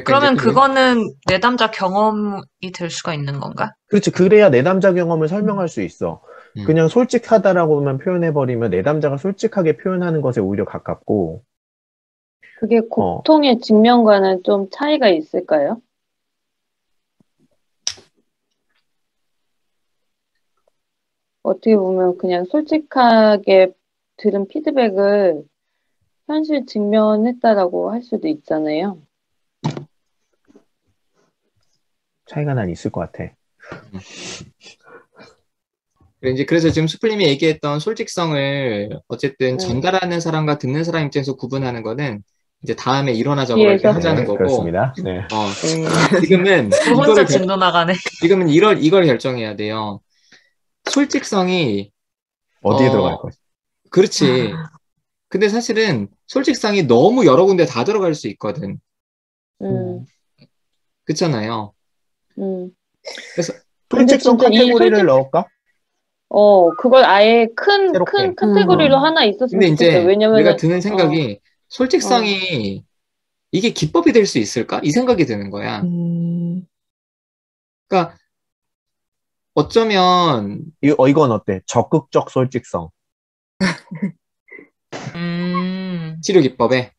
그러면 이제 그거는 내담자 경험이 될 수가 있는 건가? 그렇지. 그래야 내담자 경험을 설명할 수 있어. 그냥 솔직하다라고만 표현해버리면 내담자가 솔직하게 표현하는 것에 오히려 가깝고. 그게 고통의 직면과는 좀 차이가 있을까요? 어떻게 보면 그냥 솔직하게 들은 피드백을 현실 직면했다라고 할 수도 있잖아요. 차이가 난 있을 것 같아. 그래서 지금 수플님이 얘기했던 솔직성을 어쨌든 전달하는 사람과 듣는 사람 입장에서 구분하는 거는 이제 다음에 일어나 저거를 하자는 거고. 그렇습니다. 네. 지금은 혼자 진도 나가네. 지금은 이걸 결정해야 돼요. 솔직성이 어디에 들어갈 거지? 그렇지. 근데 사실은 솔직성이 너무 여러 군데 다 들어갈 수 있거든. 그렇잖아요. 그래서 솔직성 카테고리를 넣을까? 그걸 아예 큰 카테고리로 하나 있었으면 근데 좋겠어요. 이제 왜냐면은 내가 드는 생각이 솔직성이 이게 기법이 될 수 있을까? 이 생각이 드는 거야. 그러니까 어쩌면 이건 어때? 적극적 솔직성. 치료 기법에.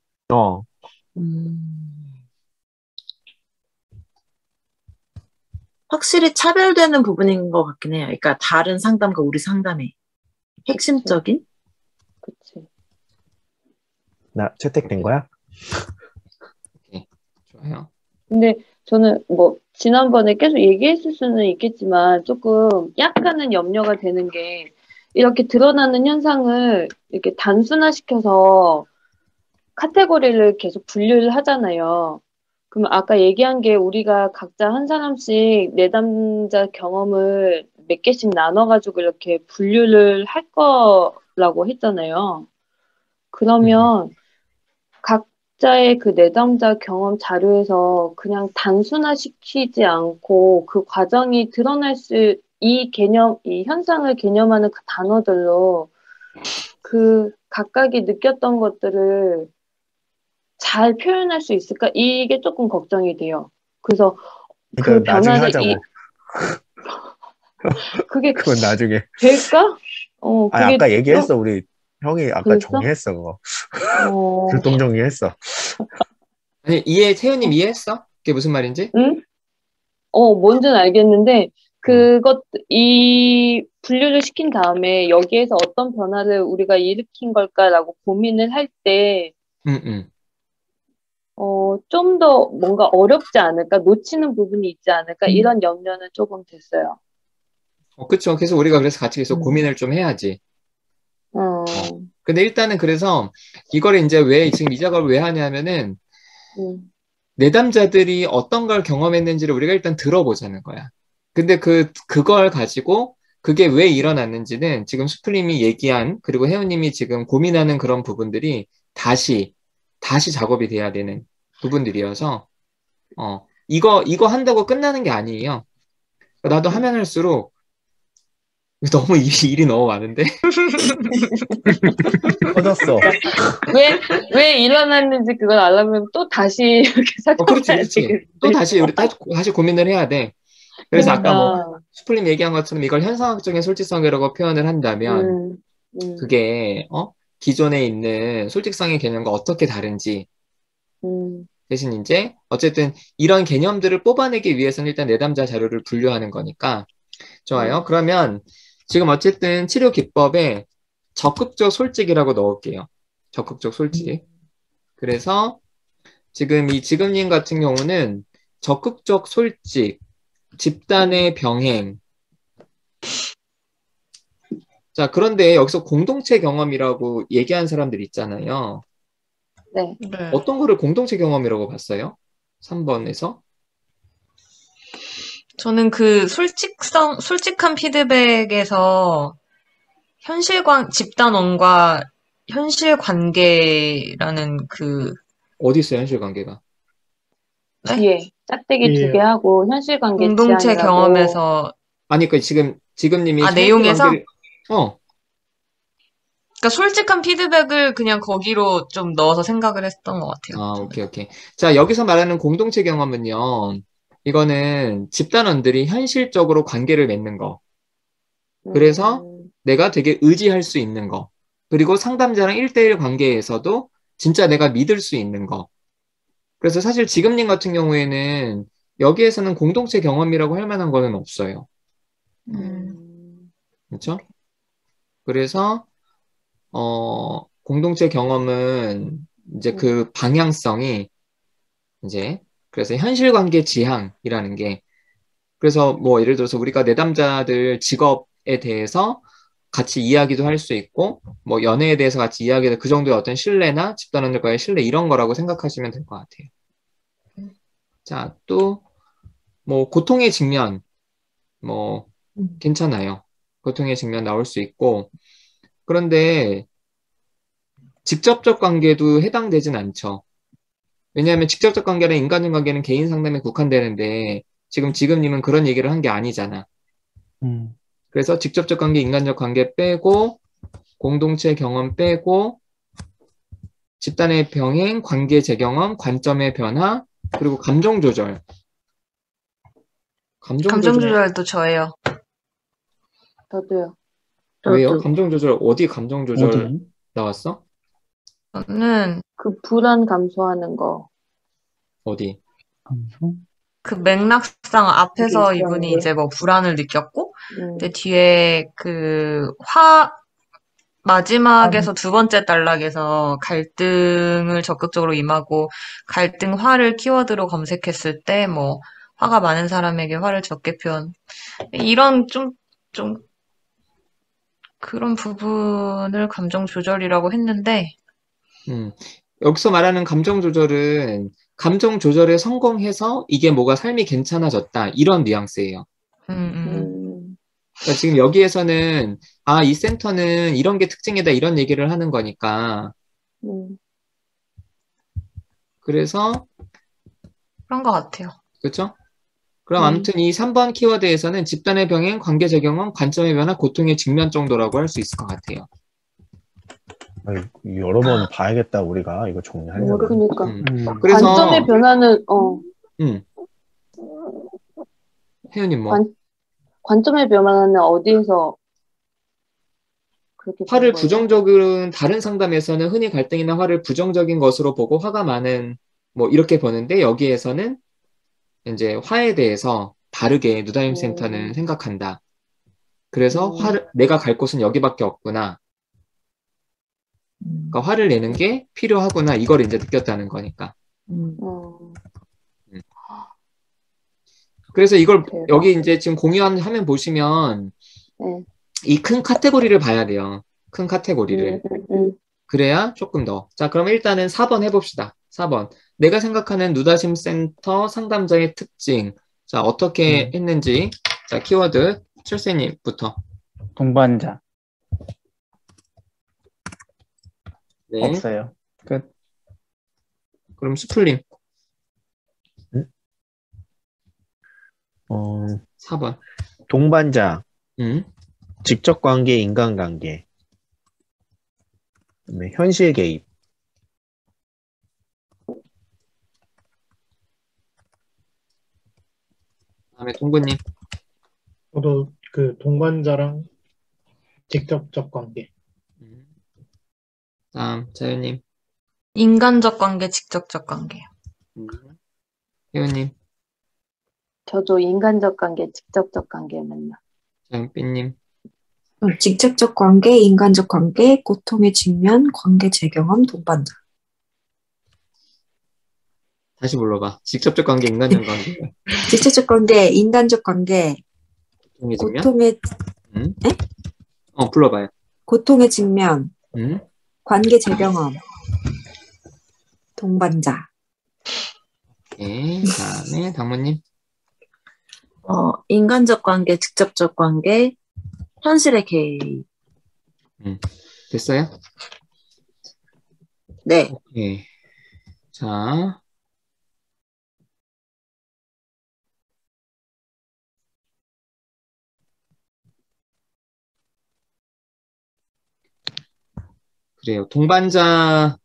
확실히 차별되는 부분인 것 같긴 해요. 그러니까 다른 상담과 우리 상담의 핵심적인? 그치. 나 채택된 거야? 오케이. 좋아요. 근데 저는 뭐 지난번에 계속 얘기했을 수는 있겠지만 조금 약간은 염려가 되는 게 이렇게 드러나는 현상을 이렇게 단순화시켜서 카테고리를 계속 분류를 하잖아요. 그럼 아까 얘기한 게 우리가 각자 한 사람씩 내담자 경험을 몇 개씩 나눠가지고 이렇게 분류를 할 거라고 했잖아요. 그러면 각자의 그 내담자 경험 자료에서 그냥 단순화시키지 않고 그 과정이 드러날 이 현상을 개념하는 그 단어들로 그 각각이 느꼈던 것들을 잘 표현할 수 있을까? 이게 조금 걱정이 돼요. 그래서 그 그러니까 나중에 변화를 하자고. 그게 그건 나중에. 될까? 아니, 그게 아까 얘기했어. 우리 형이 아까 그랬어? 정리했어. 그거. 불똥 정리했어. 아니 태훈님 이해했어? 그게 무슨 말인지? 응? 뭔지는 알겠는데 이 분류를 시킨 다음에 여기에서 어떤 변화를 우리가 일으킨 걸까라고 고민을 할 때 좀 더 뭔가 어렵지 않을까? 놓치는 부분이 있지 않을까? 이런 염려는 조금 됐어요. 그쵸. 그래서 우리가 같이 계속 고민을 좀 해야지. 근데 일단은 그래서 이거를 이제 지금 이 작업을 왜 하냐면은 내담자들이 어떤 걸 경험했는지를 우리가 일단 들어보자는 거야. 근데 그걸 가지고 그게 왜 일어났는지는 지금 수플님이 얘기한, 그리고 혜원님이 지금 고민하는 그런 부분들이 다시 작업이 돼야 되는 부분들이어서, 이거 한다고 끝나는 게 아니에요. 나도 하면 할수록 너무 일이 너무 많은데? 터졌어. 왜 일어났는지 그걸 알려면 또 다시 이렇게 그렇지, 살펴봐야 그렇지. 되겠네. 또 다시, 우리 다시 고민을 해야 돼. 그래서 아까 뭐, 그러니까. 수플님 얘기한 것처럼 이걸 현상학적인 솔직성이라고 표현을 한다면, 그게, 기존에 있는 솔직성의 개념과 어떻게 다른지, 대신 이제, 어쨌든 이런 개념들을 뽑아내기 위해서는 일단 내담자 자료를 분류하는 거니까, 좋아요. 그러면 지금 어쨌든 치료 기법에 적극적 솔직이라고 넣을게요. 적극적 솔직. 그래서 지금 이 지금님 같은 경우는 적극적 솔직, 집단의 병행. 자, 그런데 여기서 공동체 경험이라고 얘기한 사람들 있잖아요. 네. 네. 어떤 거를 공동체 경험이라고 봤어요? 3번에서? 저는 그 솔직한 피드백에서 집단원과 현실 관계라는 어디 있어요, 현실 관계가? 네? 뒤에 짝대기 예. 2개 하고 현실관계 공동체 지향이라고. 경험에서, 아니, 지금님이 현실 내용에서? 관계를, 그러니까 솔직한 피드백을 그냥 거기로 좀 넣어서 생각을 했던 것 같아요. 오케이. 자, 여기서 말하는 공동체 경험은요, 이거는 집단원들이 현실적으로 관계를 맺는 거. 그래서 내가 되게 의지할 수 있는 거. 그리고 상담자랑 1대1 관계에서도 진짜 내가 믿을 수 있는 거. 그래서 사실 지금님 같은 경우에는 여기에서는 공동체 경험이라고 할 만한 거는 없어요. 그렇죠? 그래서 공동체 경험은 이제 그 방향성이 이제 그래서 현실 관계 지향이라는 게, 그래서 뭐 예를 들어서 우리가 내담자들 직업에 대해서 같이 이야기도 할 수 있고, 뭐 연애에 대해서 같이 이야기해도 그 정도의 어떤 신뢰나 집단원들과의 신뢰 이런 거라고 생각하시면 될 것 같아요. 자, 또 뭐 고통의 직면, 뭐 괜찮아요. 고통의 직면 나올 수 있고, 그런데 직접적 관계도 해당되진 않죠. 왜냐하면 직접적 관계나 인간적 관계는 개인 상담에 국한되는데 지금님은 그런 얘기를 한 게 아니잖아. 그래서 직접적 관계, 인간적 관계 빼고 공동체 경험 빼고 집단의 병행, 관계 재경험, 관점의 변화, 그리고 감정 조절. 감정 조절도 저예요. 저도요. 왜요? 저도. 감정 조절 어디 감정 조절 어디? 나왔어? 저는 그 불안 감소하는 거. 어디? 감소? 그 맥락상 앞에서 그게 이분이 있었는데. 이제 뭐 불안을 느꼈고, 근데 뒤에 마지막에서 두 번째 단락에서 갈등을 적극적으로 임하고, 갈등 화를 키워드로 검색했을 때, 뭐, 화가 많은 사람에게 화를 적게 표현. 이런 좀 그런 부분을 감정 조절이라고 했는데, 여기서 말하는 감정 조절은 감정 조절에 성공해서 이게 뭐가 삶이 괜찮아졌다. 이런 뉘앙스예요. 그러니까 지금 여기에서는 이 센터는 이런 게 특징이다. 이런 얘기를 하는 거니까. 그래서 그런 것 같아요. 그렇죠? 그럼 아무튼 이 3번 키워드에서는 집단의 병행, 관계 재경험, 관점의 변화, 고통의 직면 정도라고 할 수 있을 것 같아요. 여러 번 봐야겠다, 우리가 이거 정리하려면. 그러니까. 그래서 관점의 변화는 혜연님 뭐? 관점의 변화는 어디에서 그렇게 화를 본 거예요? 부정적인 다른 상담에서는 흔히 갈등이나 화를 부정적인 것으로 보고 화가 많은 뭐 이렇게 보는데 여기에서는 이제 화에 대해서 다르게 누다임 센터는 생각한다. 그래서 내가 갈 곳은 여기밖에 없구나. 그러니까 화를 내는 게 필요하구나. 이걸 이제 느꼈다는 거니까. 그래서 이걸 대박. 여기 이제 지금 공유한 화면 보시면 이 큰 카테고리를 봐야 돼요. 큰 카테고리를. 그래야 조금 더. 자, 그럼 일단은 4번 해봅시다. 4번. 내가 생각하는 누다심 센터 상담자의 특징. 자, 어떻게 했는지. 자, 키워드 출세님부터. 동반자. 네. 없어요. 끝. 그럼 수풀님 어, 4번. 동반자, 음. 직접 관계, 인간관계, 그다음에 현실 개입. 다음에 동구님. 저도 그 동반자랑 직접적 관계. 음. 다음 자유님. 인간적 관계, 직접적 관계요. 혜우님. 저도 인간적 관계, 직접적 관계는요. 장삐님. 직접적 관계, 인간적 관계, 고통의 직면, 관계 재경험, 동반자. 다시 불러봐. 직접적 관계, 인간적 관계. 직접적 관계, 인간적 관계, 고통의 직면? 고통의, 음. 에? 불러봐요. 고통의 직면, 음. 관계 재경험, 동반자. 오케이. 다음에 당무님. 인간적 관계, 직접적 관계, 현실의 개입. 됐어요? 네. 오케이. 자. 그래요. 동반자,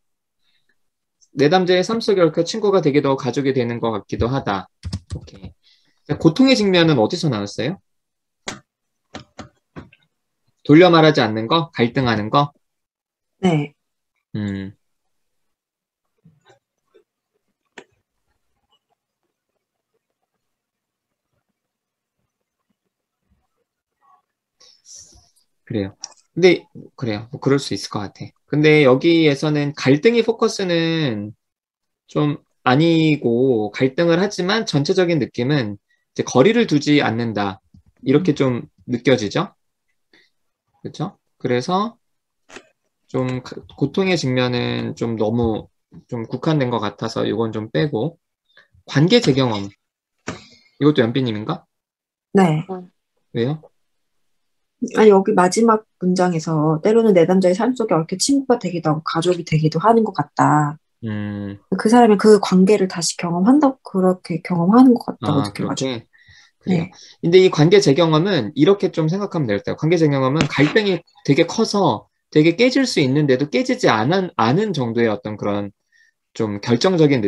내담자의 삶 속에 얽혀 친구가 되기도 하고 가족이 되는 것 같기도 하다. 오케이. 자, 고통의 직면은 어디서 나왔어요? 돌려 말하지 않는 거? 갈등하는 거? 네. 음. 그래요. 근데, 그래요. 뭐 그럴 수 있을 것 같아. 근데 여기에서는 갈등이 포커스는 좀 아니고, 갈등을 하지만 전체적인 느낌은 이제 거리를 두지 않는다. 이렇게 좀 느껴지죠? 그렇죠? 그래서 좀 고통의 직면은 좀 너무 좀 국한된 것 같아서 이건 좀 빼고, 관계 재경험. 이것도 연비님인가? 네. 왜요? 아니, 여기 마지막 문장에서 때로는 내담자의 삶 속에 얽혀 친구가 되기도 하고 가족이 되기도 하는 것 같다. 그 사람이 그 관계를 다시 경험한다고, 그렇게 경험하는 것 같다고 느껴가지고. 그렇게? 그래요. 네. 근데 이 관계 재경험은 이렇게 좀 생각하면 될까요? 관계 재경험은 갈등이 되게 커서 되게 깨질 수 있는데도 깨지지 않은 정도의 어떤 그런 좀 결정적인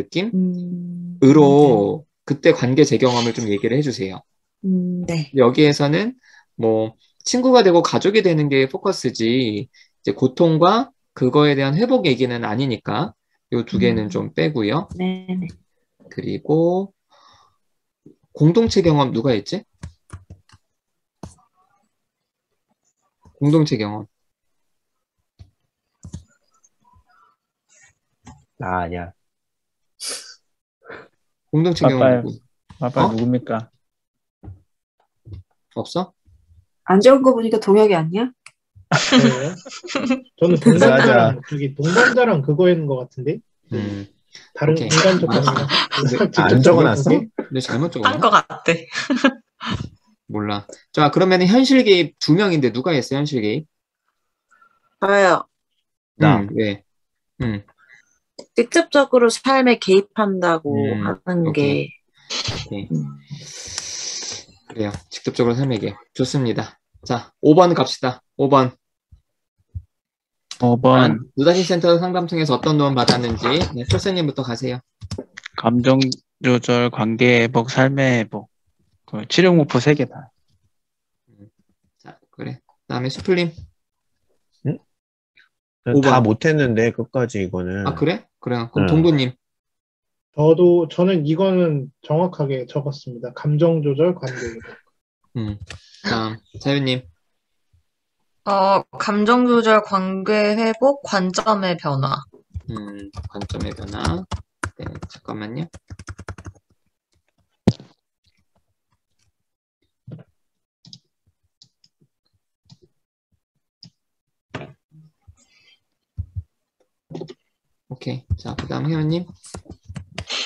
느낌으로 그때 관계 재경험을 좀 얘기를 해주세요. 네. 여기에서는 뭐 친구가 되고 가족이 되는 게 포커스지 이제 고통과 그거에 대한 회복 얘기는 아니니까 이 두 개는 좀 빼고요. 네네. 그리고 공동체 경험 누가 했지? 공동체 경험. 나 아니야. 공동체 경험 누구? 아빠 누굽니까? 없어? 안 적은 거 보니까 동혁이 아니야? 저예요? 저는 동반자랑 그거 했는 것 같은데? 다른 오케이. 인간적 관계랑 안 적어놨어? 근데 잘못 적었나? 한 것 같아. 몰라. 자, 그러면 현실 개입 2명인데 누가 했어, 현실 개입? 저요. 나. 왜? 직접적으로 삶에 개입한다고 하는 오케이. 게. 오케이. 그래요. 직접적으로 삶에게. 좋습니다. 자, 5번 갑시다. 5번. 누다심 센터 상담 통해서 어떤 도움 받았는지 네, 철새님부터 가세요. 감정 조절, 관계 회복, 삶의 회복. 그 치료 목표 3개다. 자, 그래. 그다음에 수풀님. 다 못했는데 끝까지 이거는. 아, 그래? 그래요. 그럼 동구님. 저는 이거는 정확하게 적었습니다. 감정 조절, 관계 회복. 다음 자유님. 감정 조절, 관계 회복, 관점의 변화. 관점의 변화. 네, 잠깐만요. 오케이. 자, 그 다음 회원님.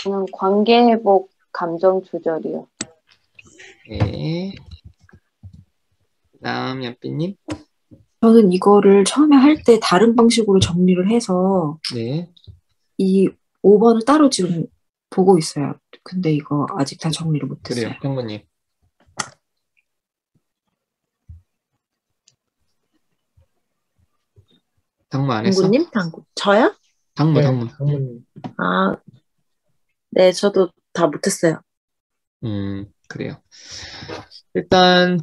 저는 관계 회복, 감정 조절이요. 네. 다음 연삐님. 저는 이거를 처음에 할 때 다른 방식으로 정리를 해서 네. 이 5번을 따로 지금 보고 있어요. 근데 이거 아직 다 정리를 못했어요. 그래요. 평구님. 당무 안 했어? 당구님? 당구. 저요? 당무, 네, 당무. 당연히. 아, 네, 저도 다 못했어요. 그래요. 일단,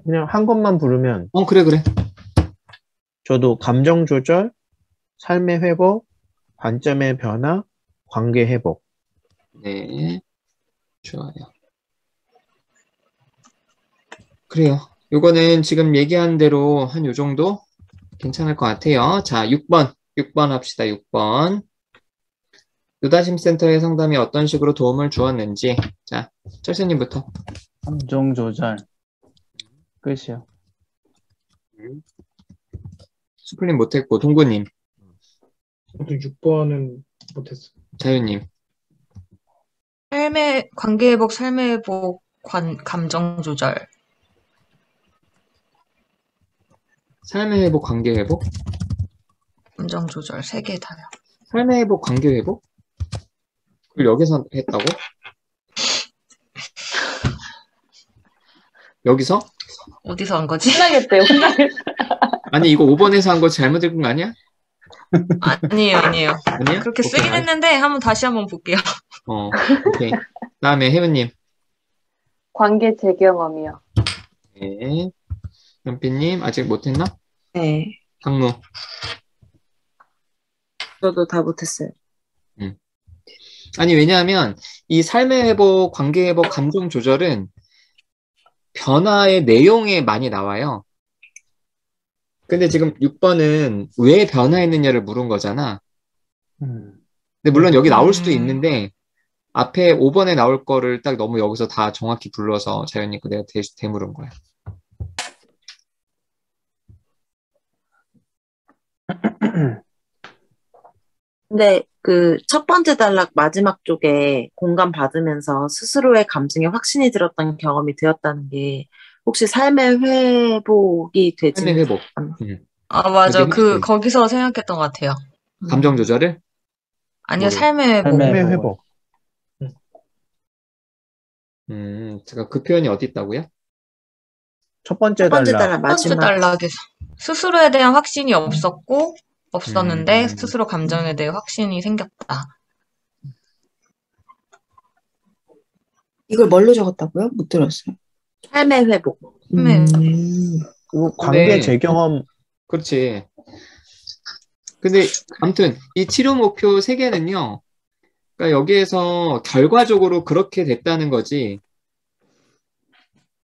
그냥 한 것만 부르면 그래, 그래. 저도 감정 조절, 삶의 회복, 관점의 변화, 관계 회복. 네. 좋아요. 그래요. 요거는 지금 얘기한 대로 한 요 정도 괜찮을 것 같아요. 자, 6번. 6번 합시다. 6번. 유다심센터의 상담이 어떤 식으로 도움을 주었는지. 자, 철새님부터. 감정 조절. 끝이요. 수플님 못했고, 동구님, 저도 6번은 못했어요. 자유님. 관계 회복, 삶의 회복, 감정 조절. 삶의 회복, 관계 회복? 감정 조절 3개 다요. 삶의 회복, 관계 회복? 그걸 여기서 했다고? 여기서? 어디서 한 거지? 혼나겠대요, 혼나겠대. 아니, 이거 5번에서 한 거 잘못 읽은 거 아니야? 아니에요. 아니야? 그렇게 오케이, 쓰긴 했는데 다시 한번 볼게요. 오케이. 다음에 혜은님. 관계 재경험이요. 네. 연삐님, 아직 못했나? 네, 당무. 저도 다 못했어요. 아니, 왜냐하면 이 삶의 회복, 관계 회복, 감정 조절은 변화의 내용에 많이 나와요. 근데 지금 6번은 왜 변화했느냐를 물은 거잖아. 음. 근데 물론 여기 나올 수도 있는데 앞에 5번에 나올 거를 딱 너무 여기서 다 정확히 불러서 자연히 내가 되물은 거야. 근데 그 첫 번째 단락 마지막 쪽에 공감 받으면서 스스로의 감정에 확신이 들었던 경험이 되었다는 게 혹시 삶의 회복이 되지? 삶의 회복. 아, 맞아. 그게 거기서 생각했던 것 같아요. 감정 조절을? 아니요, 뭐를? 삶의 회복. 삶의 삶의 회복. 제가 그 표현이 어디 있다고요? 첫 번째 첫 번째 단락. 단락 첫 번째 마지막. 단락에서 스스로에 대한 확신이 없었는데 음. 스스로 감정에 대해 확신이 생겼다. 이걸 뭘로 적었다고요? 못 들었어요. 삶의 회복. 삶의 회복. 그리고 관계 근데- 재경험. 그렇지. 근데 아무튼 이 치료 목표 3개는요. 그러니까 여기에서 결과적으로 그렇게 됐다는 거지.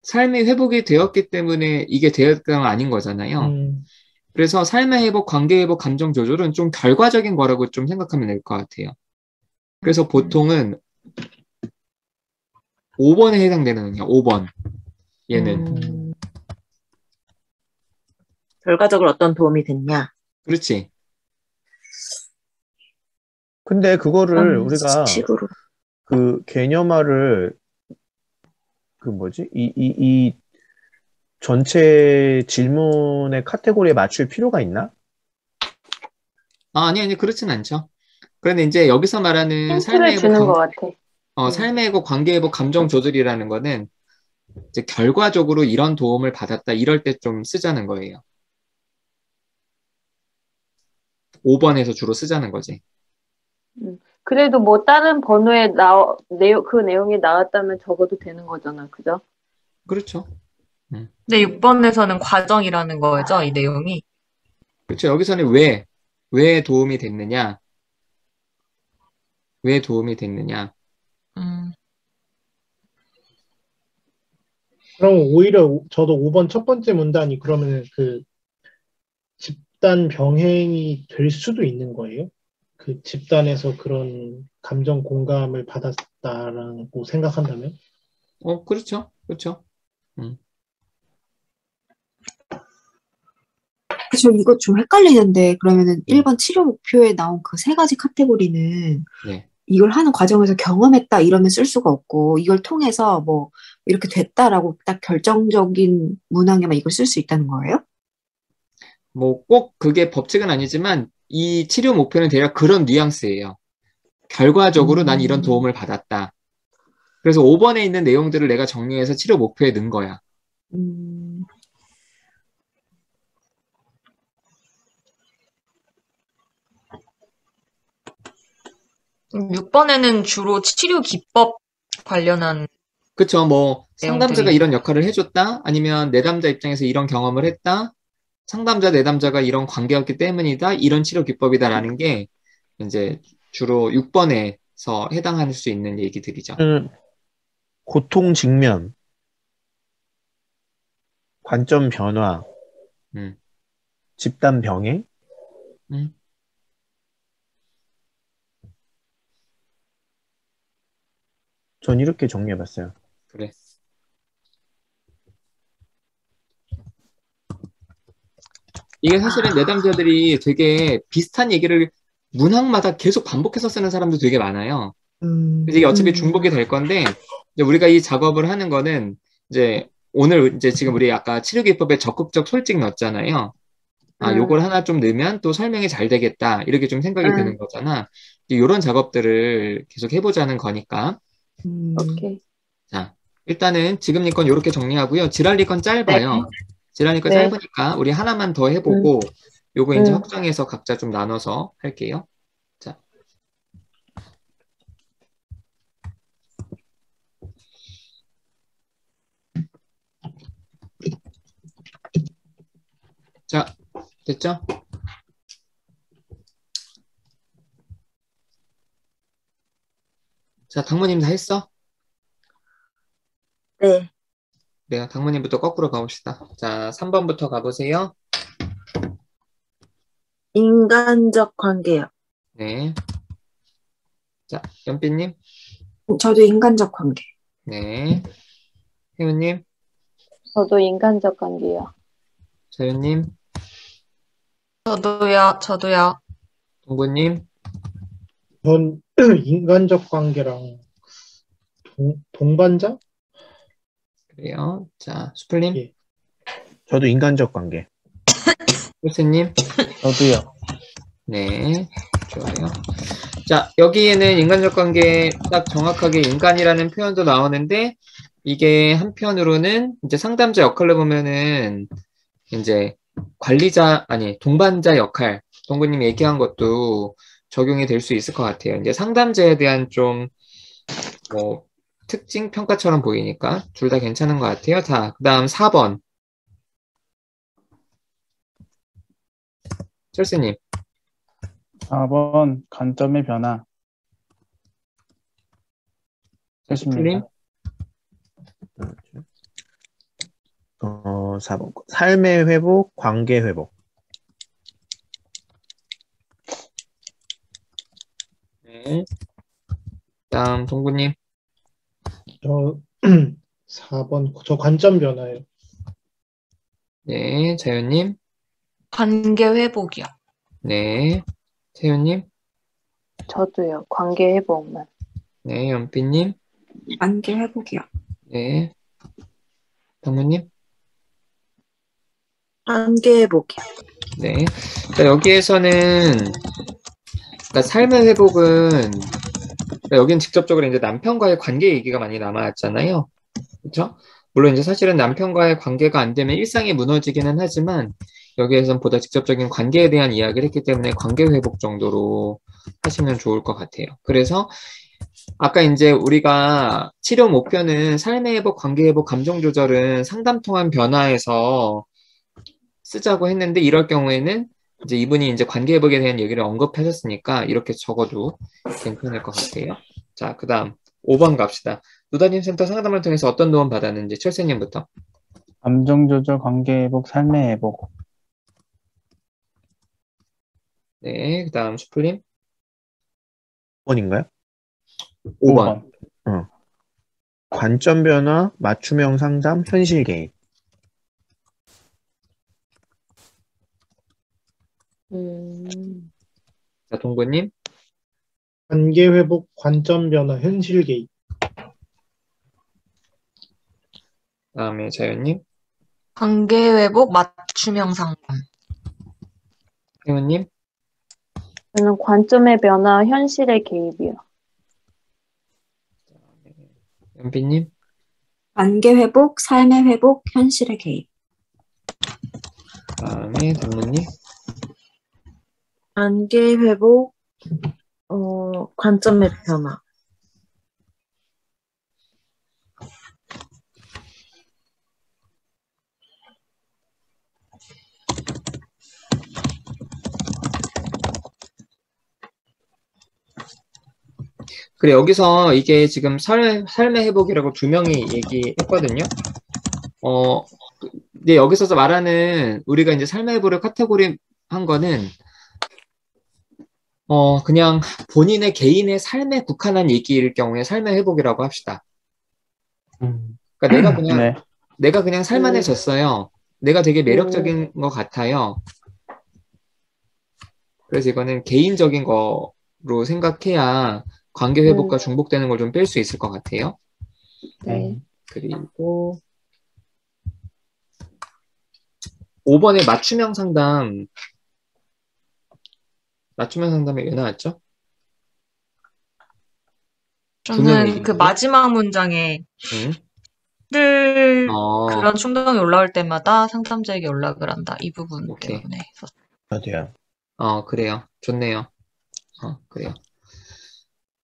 삶이 회복이 되었기 때문에 이게 되었던 건 아닌 거잖아요. 그래서 삶의 회복, 관계 회복, 감정 조절은 좀 결과적인 거라고 좀 생각하면 될 것 같아요. 그래서 보통은 5번에 해당되는군요. 5번. 얘는. 결과적으로 어떤 도움이 됐냐? 그렇지. 근데 그거를 우리가 식으로. 그 개념화를 그 뭐지? 이 전체 질문의 카테고리에 맞출 필요가 있나? 아니, 그렇진 않죠. 그런데 이제 여기서 말하는 삶의 힌트를 회복, 주는 것 같아. 삶의 회복, 관계 회복, 감정 조절이라는 거는 이제 결과적으로 이런 도움을 받았다, 이럴 때 좀 쓰자는 거예요. 5번에서 주로 쓰자는 거지. 그래도 뭐 다른 번호에 그 내용이 나왔다면 적어도 되는 거잖아, 그죠? 그렇죠. 근데 6번에서는 과정이라는 거죠, 이 내용이. 그렇죠. 여기서는 왜 도움이 됐느냐? 왜 도움이 됐느냐? 그럼 오히려 저도 5번 첫 번째 문단이 그러면 그 집단 병행이 될 수도 있는 거예요? 그 집단에서 그런 감정 공감을 받았다라고 생각한다면? 그렇죠. 그렇죠. 저 이거 좀 헷갈리는데, 그러면은 1번 치료 목표에 나온 그 세 가지 카테고리는 네. 이걸 하는 과정에서 경험했다 이러면 쓸 수가 없고, 이걸 통해서 뭐 이렇게 됐다라고 딱 결정적인 문항에만 이걸 쓸 수 있다는 거예요? 뭐 꼭 그게 법칙은 아니지만 이 치료 목표는 대략 그런 뉘앙스예요. 결과적으로 난 이런 도움을 받았다. 그래서 5번에 있는 내용들을 내가 정리해서 치료 목표에 넣은 거야. 음, 6번에는 주로 치료 기법 관련한 그쵸. 뭐 상담자가 내용들이. 이런 역할을 해줬다. 아니면 내담자 입장에서 이런 경험을 했다. 상담자, 내담자가 이런 관계였기 때문이다. 이런 치료 기법이다라는 게 이제 주로 6번에서 해당할 수 있는 얘기들이죠. 고통 직면, 관점 변화, 음, 집단 병행, 음, 전 이렇게 정리해봤어요. 그래. 이게 사실은 내담자들이 되게 비슷한 얘기를 문항마다 계속 반복해서 쓰는 사람도 되게 많아요. 그래서 이게 어차피 중복이 될 건데, 이제 우리가 이 작업을 하는 거는 이제 오늘 이제 지금 우리 아까 치료기법에 적극적 솔직 넣었잖아요. 아, 요걸 하나 좀 넣으면 또 설명이 잘 되겠다. 이렇게 좀 생각이 드는 거잖아. 이런 작업들을 계속 해보자는 거니까. 오케이. 자, 일단은 지금 건 이렇게 정리하고요. 지랄리 건 짧아요. 지랄리 건 네. 짧으니까 우리 하나만 더 해보고 요거 이제 음. 확정해서 각자 좀 나눠서 할게요. 자. 자, 됐죠? 자, 당무님 다 했어? 네. 네, 당무님부터 거꾸로 가봅시다. 자, 3번부터 가보세요. 인간적 관계요. 네. 자, 연삐님. 저도 인간적 관계. 네. 혜우님. 저도 인간적 관계요. 서윤님. 저도요. 동구님. 전 인간적 관계랑 동반자? 그래요. 자, 수플님. 예. 저도 인간적 관계. 홀세님. 저도요. 네. 좋아요. 자, 여기에는 인간적 관계 딱 정확하게 인간이라는 표현도 나오는데 이게 한편으로는 이제 상담자 역할로 보면은 이제 관리자, 아니, 동반자 역할, 동구님이 얘기한 것도 적용이 될 수 있을 것 같아요. 이제 상담자에 대한 좀, 뭐, 특징 평가처럼 보이니까 둘 다 괜찮은 것 같아요. 자, 그 다음 4번. 철수님. 4번 관점의 변화. 수플님. 됐습니다. 4번. 삶의 회복, 관계 회복. 네. 다음 동구님. 저 4번 저 관점 변화예요. 네. 자연님. 관계 회복이요. 네. 태윤님. 저도요. 관계 회복만. 네. 연삐님. 관계 회복이요. 네. 당무님. 관계 회복이요. 네. 자, 여기에서는, 그러니까 삶의 회복은, 그러니까 여기는 직접적으로 이제 남편과의 관계 얘기가 많이 남아왔잖아요. 그렇죠? 물론 이제 사실은 남편과의 관계가 안 되면 일상이 무너지기는 하지만, 여기에선 보다 직접적인 관계에 대한 이야기를 했기 때문에 관계 회복 정도로 하시면 좋을 것 같아요. 그래서, 아까 이제 우리가 치료 목표는 삶의 회복, 관계 회복, 감정 조절은 상담 통한 변화에서 쓰자고 했는데 이럴 경우에는 이제 이분이 이제 관계 회복에 대한 얘기를 언급하셨으니까 이렇게 적어도 괜찮을 것 같아요. 자, 그 다음 5번 갑시다. 노다님 센터 상담을 통해서 어떤 도움 받았는지 철새님부터. 감정 조절, 관계 회복, 삶의 회복. 네, 그 다음 수플님. 5번인가요? 5번. 관점 변화, 맞춤형 상담, 현실 개인. 음, 자, 동구님. 관계 회복, 관점 변화, 현실 개입. 다음에 자연님. 관계 회복 맞춤형 상담. 혜원님. 저는 관점의 변화, 현실의 개입이요. 연비님. 관계 회복, 삶의 회복, 현실의 개입. 다음에 단무님. 관계 회복, 관점의 변화. 그래, 여기서 이게 지금 삶의 회복이라고 두 명이 얘기했거든요. 근데 여기서 말하는 우리가 이제 삶의 회복을 카테고리 한 거는, 그냥 본인의 개인의 삶에 국한한 얘기일 경우에 삶의 회복이라고 합시다. 그러니까 네. 내가 그냥 살만해졌어요. 내가 되게 음, 매력적인 것 같아요. 그래서 이거는 개인적인 거로 생각해야 관계 회복과 중복되는 걸 좀 뺄 수 있을 것 같아요. 네. 그리고 5번에 맞춤형 상담이 왜 나왔죠? 두 명이 저는 그 마지막 문장에 응? 그런 충동이 올라올 때마다 상담자에게 연락을 한다. 이 부분 오케이. 때문에. 어디요? 그래요. 좋네요. 그래요.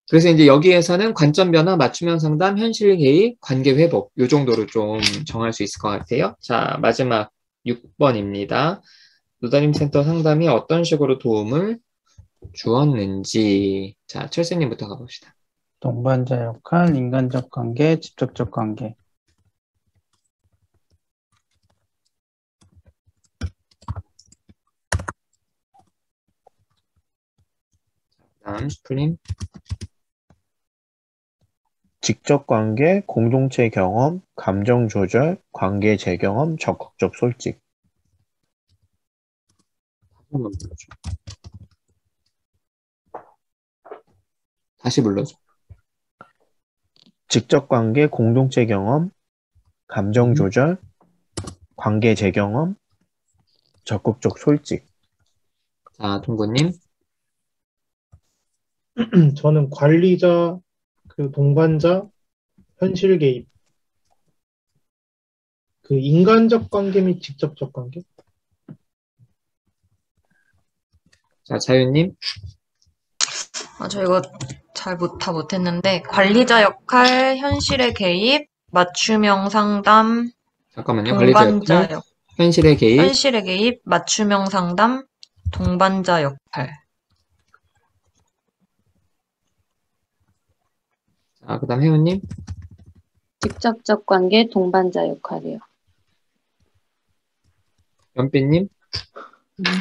그래서 이제 여기에서는 관점 변화, 맞춤형 상담, 현실 개입, 관계 회복 요 정도로 좀 정할 수 있을 것 같아요. 자, 마지막 6번입니다. 노다님 센터 상담이 어떤 식으로 도움을 주었는지. 자, 철수님부터 가봅시다. 동반자 역할, 인간적 관계, 직접적 관계. 다음 슈플님. 직접 관계, 공동체 경험, 감정 조절, 관계 재경험, 적극적 솔직. 다시 불러줘. 직접 관계, 공동체 경험, 감정 조절, 관계 재경험, 적극적 솔직. 자, 동구님. 저는 관리자, 동반자, 현실 개입. 인간적 관계 및 직접적 관계. 자, 자유님. 저 이거 다 못했는데, 관리자 역할, 현실의 개입, 맞춤형 상담, 잠깐만요. 관리자 동반자 역할, 현실의 개입. 현실의 개입, 맞춤형 상담, 동반자 역할. 자, 그 다음 혜원님. 직접적 관계, 동반자 역할이요. 연비님.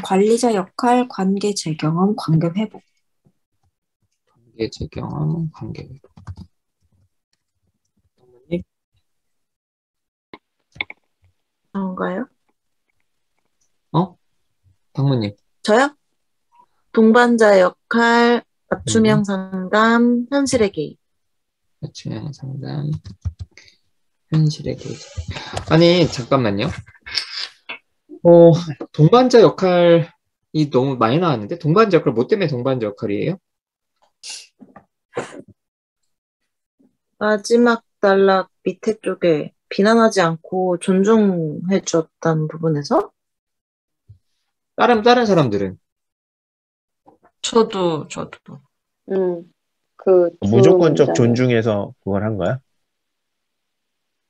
관리자 역할, 관계 재경험, 관계 회복. 관계 재경험, 관계 회복. 동구님. 그런가요? 당무님. 저요? 동반자 역할, 맞춤형 상담, 현실의 개입. 맞춤형 상담, 현실의 개입. 아니, 잠깐만요. 동반자 역할이 너무 많이 나왔는데? 동반자 역할, 뭐 때문에 동반자 역할이에요? 마지막 단락 밑에 쪽에 비난하지 않고 존중해 주었다는 부분에서 다른 사람들은? 저도. 그 두 무조건적 문장에. 존중해서 그걸 한 거야?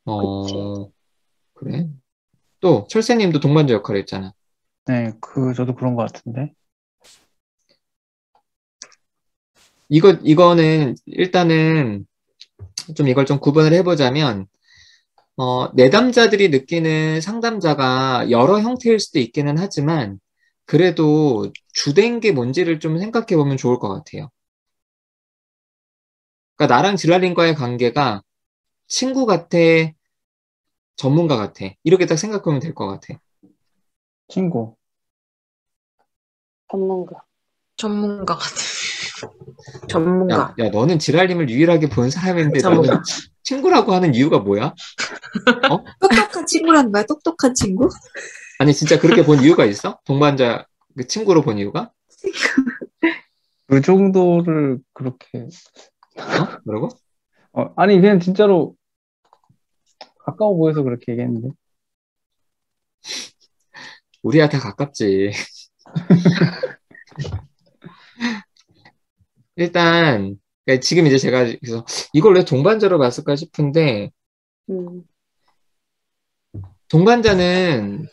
그치. 그래? 또, 철새님도 동반자 역할 했잖아. 네, 저도 그런 것 같은데. 이거는, 일단은, 좀 이걸 좀 구분을 해보자면, 내담자들이 느끼는 상담자가 여러 형태일 수도 있기는 하지만, 그래도 주된 게 뭔지를 좀 생각해 보면 좋을 것 같아요. 그러니까 나랑 진라님과의 관계가 친구 같아, 전문가 같아. 이렇게 딱 생각하면 될 것 같아. 친구. 전문가. 전문가 같아. 전문가. 야, 너는 지랄님을 유일하게 본 사람인데 너는 전문가. 친구라고 하는 이유가 뭐야? 똑똑한 친구라는 거야? 똑똑한 친구? 아니, 진짜 그렇게 본 이유가 있어? 동반자 그 친구로 본 이유가? 그 정도를 그렇게 뭐라고? 아니 그냥 진짜로 가까워 보여서 그렇게 얘기했는데. 우리야 다 가깝지. 일단 그러니까 지금 이제 제가 그래서 이걸 왜 동반자로 봤을까 싶은데 음, 동반자는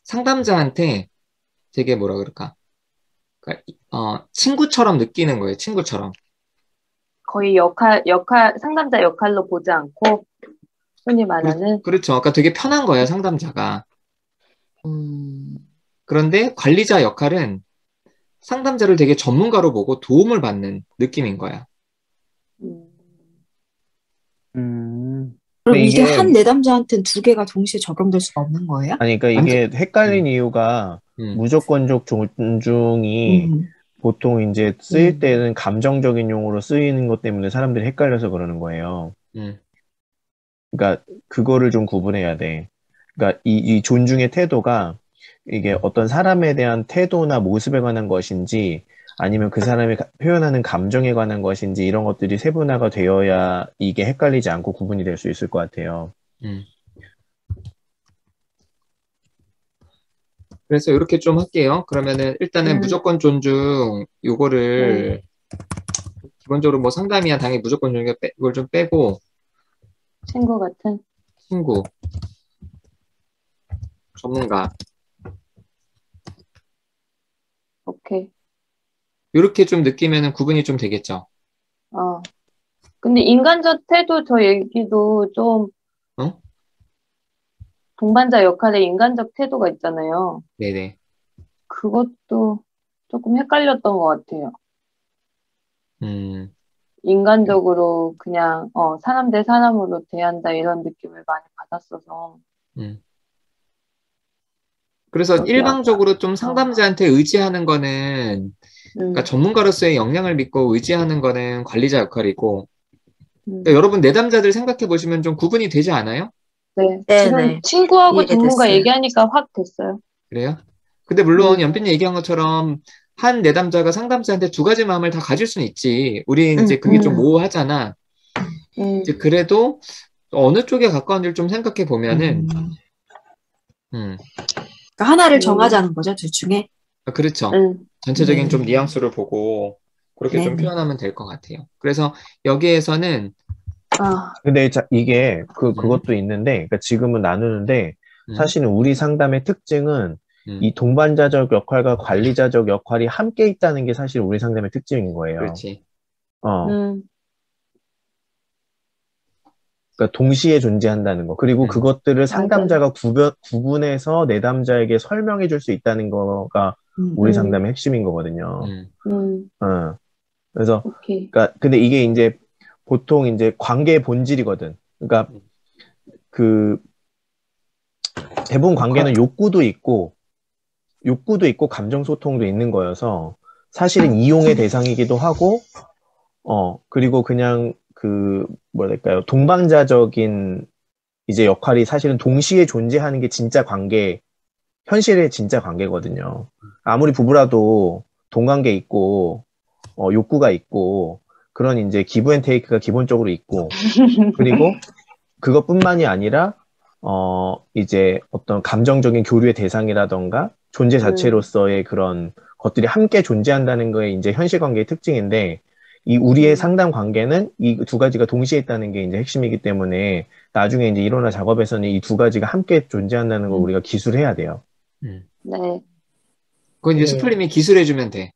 상담자한테 되게 뭐라 그럴까? 그러니까 친구처럼 느끼는 거예요. 친구처럼. 거의 상담자 역할로 보지 않고, 흔히 말하는, 그렇죠. 아까 되게 편한 거예요. 상담자가. 음, 그런데 관리자 역할은 상담자를 되게 전문가로 보고 도움을 받는 느낌인 거야. 음, 음. 그럼 근데 이게 이게 한 내담자한테는 두 개가 동시에 적용될 수가 없는 거예요? 아니 그러니까 이게 헷갈린 이유가 음. 무조건적 존중이 음, 보통 이제 쓰일 음. 때는 감정적인 용어로 쓰이는 것 때문에 사람들이 헷갈려서 그러는 거예요. 음. 그러니까 그거를 좀 구분해야 돼. 그러니까 이 존중의 태도가 이게 어떤 사람에 대한 태도나 모습에 관한 것인지 아니면 그 사람이 표현하는 감정에 관한 것인지 이런 것들이 세분화가 되어야 이게 헷갈리지 않고 구분이 될 수 있을 것 같아요. 그래서 이렇게 좀 할게요. 그러면은 일단은 무조건 존중 요거를 기본적으로 뭐 상담이야 당연히 무조건 존중 이걸 좀 빼고 친구 같은. 친구, 전문가 오케이. 이렇게 좀 느끼면은 구분이 좀 되겠죠. 근데 인간적 태도 저 얘기도 좀, 어? 동반자 역할에 인간적 태도가 있잖아요. 네네. 그것도 조금 헷갈렸던 것 같아요. 음. 인간적으로 그냥, 사람 대 사람으로 대한다 이런 느낌을 많이 받았어서. 그래서 저기 일방적으로 좀 상담자한테 의지하는 거는 그러니까 전문가로서의 역량을 믿고 의지하는 거는 관리자 역할이고 그러니까 여러분 내담자들 생각해 보시면 좀 구분이 되지 않아요? 네. 지금 네네. 친구하고 전문가 이해됐어요. 얘기하니까 확 됐어요. 그래요? 근데 물론 네. 연빈이 얘기한 것처럼 한 내담자가 상담자한테 두 가지 마음을 다 가질 수는 있지. 우리 이제 그게 좀 모호하잖아. 이제 그래도 어느 쪽에 가까운지를 좀 생각해 보면은 그러니까 하나를 정하자는 거죠, 둘 중에. 그렇죠. 전체적인 좀 뉘앙스를 보고 그렇게 좀 표현하면 될 것 같아요. 그래서 여기에서는 근데 이게 그것도 있는데 그러니까 지금은 나누는데 사실은 우리 상담의 특징은 이 동반자적 역할과 관리자적 역할이 함께 있다는 게 사실 우리 상담의 특징인 거예요. 그렇지. 그러니까 동시에 존재한다는 거. 그리고 그것들을 상담자가 구분해서 내담자에게 설명해 줄 수 있다는 거가 우리 상담의 핵심인 거거든요. 그래서, 그러니까, 근데 이게 이제 보통 이제 관계의 본질이거든. 그러니까 대부분 관계는 욕구도 있고 감정 소통도 있는 거여서 사실은 이용의 대상이기도 하고, 그리고 그냥 뭐랄까요, 동반자적인 이제 역할이 사실은 동시에 존재하는 게 진짜 현실의 진짜 관계거든요. 아무리 부부라도 동관계 있고, 욕구가 있고, 그런 이제 기브 앤 테이크가 기본적으로 있고, 그리고 그것뿐만이 아니라, 이제 어떤 감정적인 교류의 대상이라던가, 존재 자체로서의 그런 것들이 함께 존재한다는 거에 이제 현실 관계의 특징인데, 이 우리의 상담 관계는 이 두 가지가 동시에 있다는 게 이제 핵심이기 때문에 나중에 이제 이론화 작업에서는 이 두 가지가 함께 존재한다는 걸 우리가 기술해야 돼요. 네. 그건 이제 스플님이 기술해주면 돼.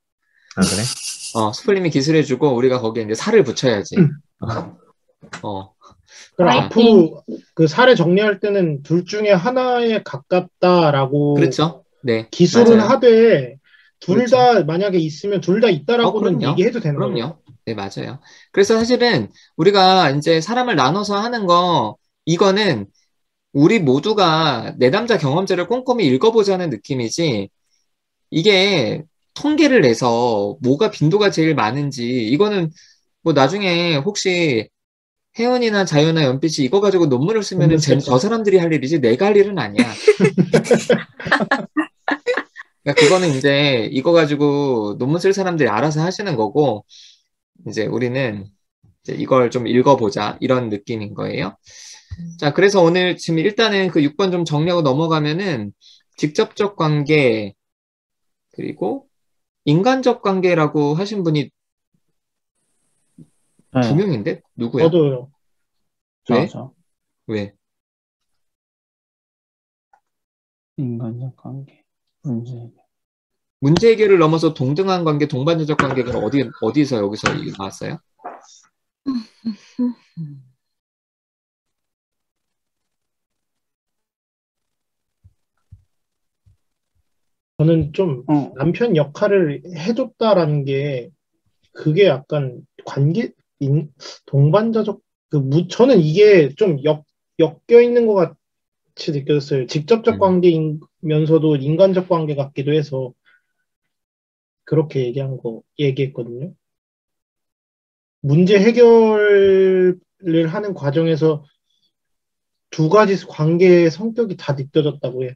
아, 그래? 스플님이 기술해주고 우리가 거기에 이제 살을 붙여야지. 그럼 앞으로 그 사례 정리할 때는 둘 중에 하나에 가깝다라고 그렇죠. 네. 기술은 맞아요. 하되 둘 다 만약에 있으면 둘 다 있다라고는 그럼요. 얘기해도 되는 거죠. 그럼요. 네, 맞아요. 그래서 사실은 우리가 이제 사람을 나눠서 하는 거 이거는 우리 모두가 내담자 경험자를 꼼꼼히 읽어보자는 느낌이지, 이게 통계를 내서 뭐가 빈도가 제일 많은지, 이거는 뭐 나중에 혹시 혜연이나 자유나 연빛이 이거 가지고 논문을 쓰면은 논문 쓸 저 거야. 사람들이 할 일이지 내가 할 일은 아니야. 그러니까 그거는 이제 이거 가지고 논문 쓸 사람들이 알아서 하시는 거고, 이제 우리는 이제 이걸 좀 읽어보자 이런 느낌인 거예요. 자, 그래서 오늘 지금 일단은 그 6번 좀 정리하고 넘어가면은 직접적 관계, 그리고 인간적 관계라고 하신 분이 두 네, 명인데 누구야? 저도요. 왜? 저 왜? 인간적 관계 문제. 문제 해결을 넘어서 동등한 관계, 동반자적 관계가 어디서 여기서 이게 나왔어요? 저는 좀 남편 역할을 해줬다라는 게 그게 약간 동반자적 저는 이게 좀 엮여 있는 것 같이 느껴졌어요. 직접적 관계이면서도 인간적 관계 같기도 해서 그렇게 얘기했거든요. 문제 해결을 하는 과정에서 두 가지 관계의 성격이 다 느껴졌다고 해요.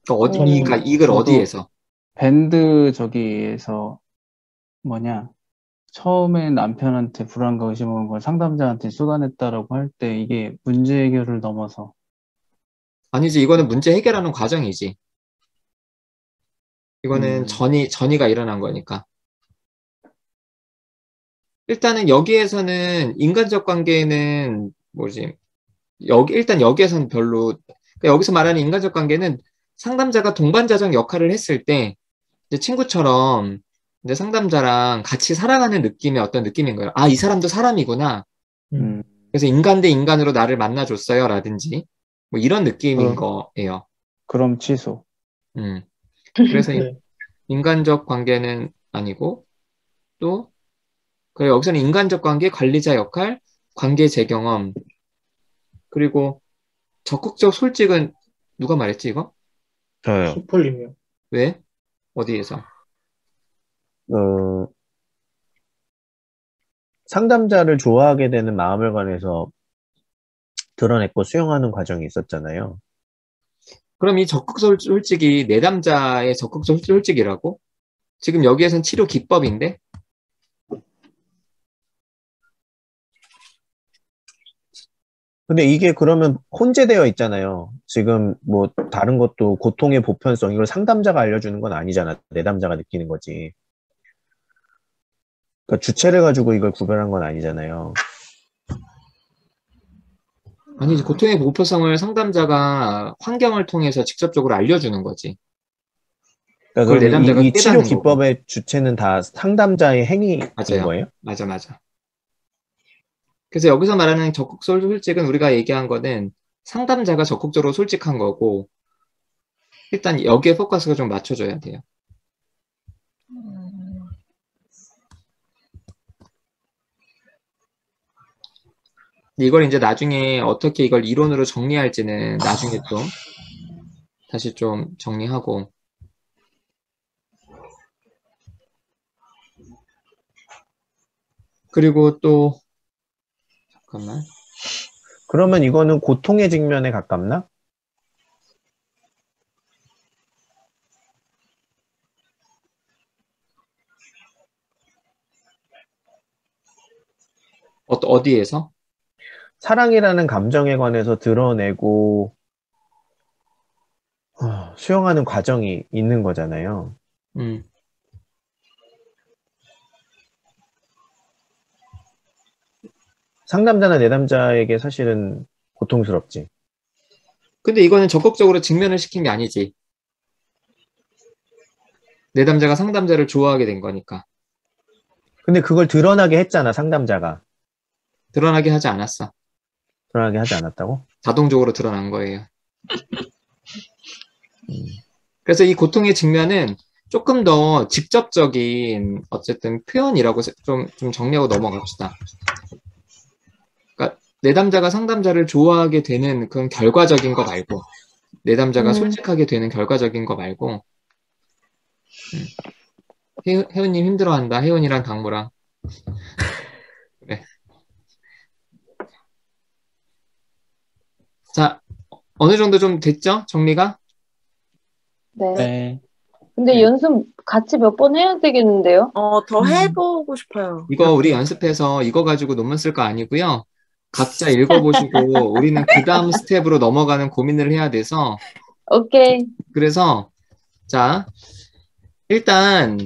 그러니까 이걸 저도 어디에서? 밴드 저기에서 뭐냐 처음에 남편한테 불안과 의심 오는 걸 상담자한테 쏟아냈다라고 할 때 이게 문제 해결을 넘어서 아니지, 이거는 문제 해결하는 과정이지. 이거는 전이가 일어난 거니까. 일단은 여기에서는 인간적 관계는 뭐지? 일단 여기에서는 별로, 그러니까 여기서 말하는 인간적 관계는 상담자가 동반자적 역할을 했을 때 이제 친구처럼 이제 상담자랑 같이 살아가는 느낌의 어떤 느낌인 거예요. 아, 이 사람도 사람이구나. 그래서 인간 대 인간으로 나를 만나줬어요. 라든지 뭐 이런 느낌인 거예요. 그럼 취소. 그래서 네. 인간적 관계는 아니고, 또 그리고 여기서는 인간적 관계, 관리자 역할, 관계 재경험, 그리고 적극적 솔직은 누가 말했지 이거? 저요. 소폴님이요. 왜? 어디에서? 상담자를 좋아하게 되는 마음을 관해서 드러냈고 수용하는 과정이 있었잖아요. 그럼 이 적극적 솔직이 내담자의 적극적 솔직이라고? 지금 여기에선 치료 기법인데? 근데 이게 그러면 혼재되어 있잖아요. 지금 뭐 다른 것도 고통의 보편성, 이걸 상담자가 알려주는 건 아니잖아. 내담자가 느끼는 거지. 그러니까 주체를 가지고 이걸 구별한 건 아니잖아요. 아니지, 고통의 보편성을 상담자가 환경을 통해서 직접적으로 알려주는 거지. 그러니까 그걸 그러면 내담자가 이 치료 깨닫는 거고. 기법의 주체는 다 상담자의 행위인 맞아요. 거예요? 맞아. 그래서 여기서 말하는 적극 솔직은 우리가 얘기한 거는 상담자가 적극적으로 솔직한 거고, 일단 여기에 포커스가 좀 맞춰줘야 돼요. 이걸 이제 나중에 어떻게 이걸 이론으로 정리할지는 나중에 또 다시 좀 정리하고. 그리고 또 잠깐만. 그러면 이거는 고통의 직면에 가깝나? 어디에서? 사랑이라는 감정에 관해서 드러내고 수용하는 과정이 있는 거잖아요. 상담자나 내담자에게 사실은 고통스럽지. 근데 이거는 적극적으로 직면을 시킨 게 아니지. 내담자가 상담자를 좋아하게 된 거니까. 근데 그걸 드러나게 했잖아, 상담자가. 드러나게 하지 않았어. 드러나게 하지 않았다고? 자동적으로 드러난 거예요. 그래서 이 고통의 직면은 조금 더 직접적인 어쨌든 표현이라고 좀 정리하고 넘어갑시다. 그러니까 내담자가 상담자를 좋아하게 되는 그런 결과적인 거 말고, 내담자가 솔직하게 되는 결과적인 거 말고, 혜은님 힘들어한다. 혜은이랑 강무랑. 그래. 자, 어느 정도 좀 됐죠? 정리가? 네. 네. 근데 네. 연습 같이 몇 번 해야 되겠는데요? 더 해보고 싶어요. 이거 우리 연습해서 이거 가지고 논문 쓸 거 아니고요. 각자 읽어보시고 우리는 그 다음 스텝으로 넘어가는 고민을 해야 돼서 오케이. 그래서 자 일단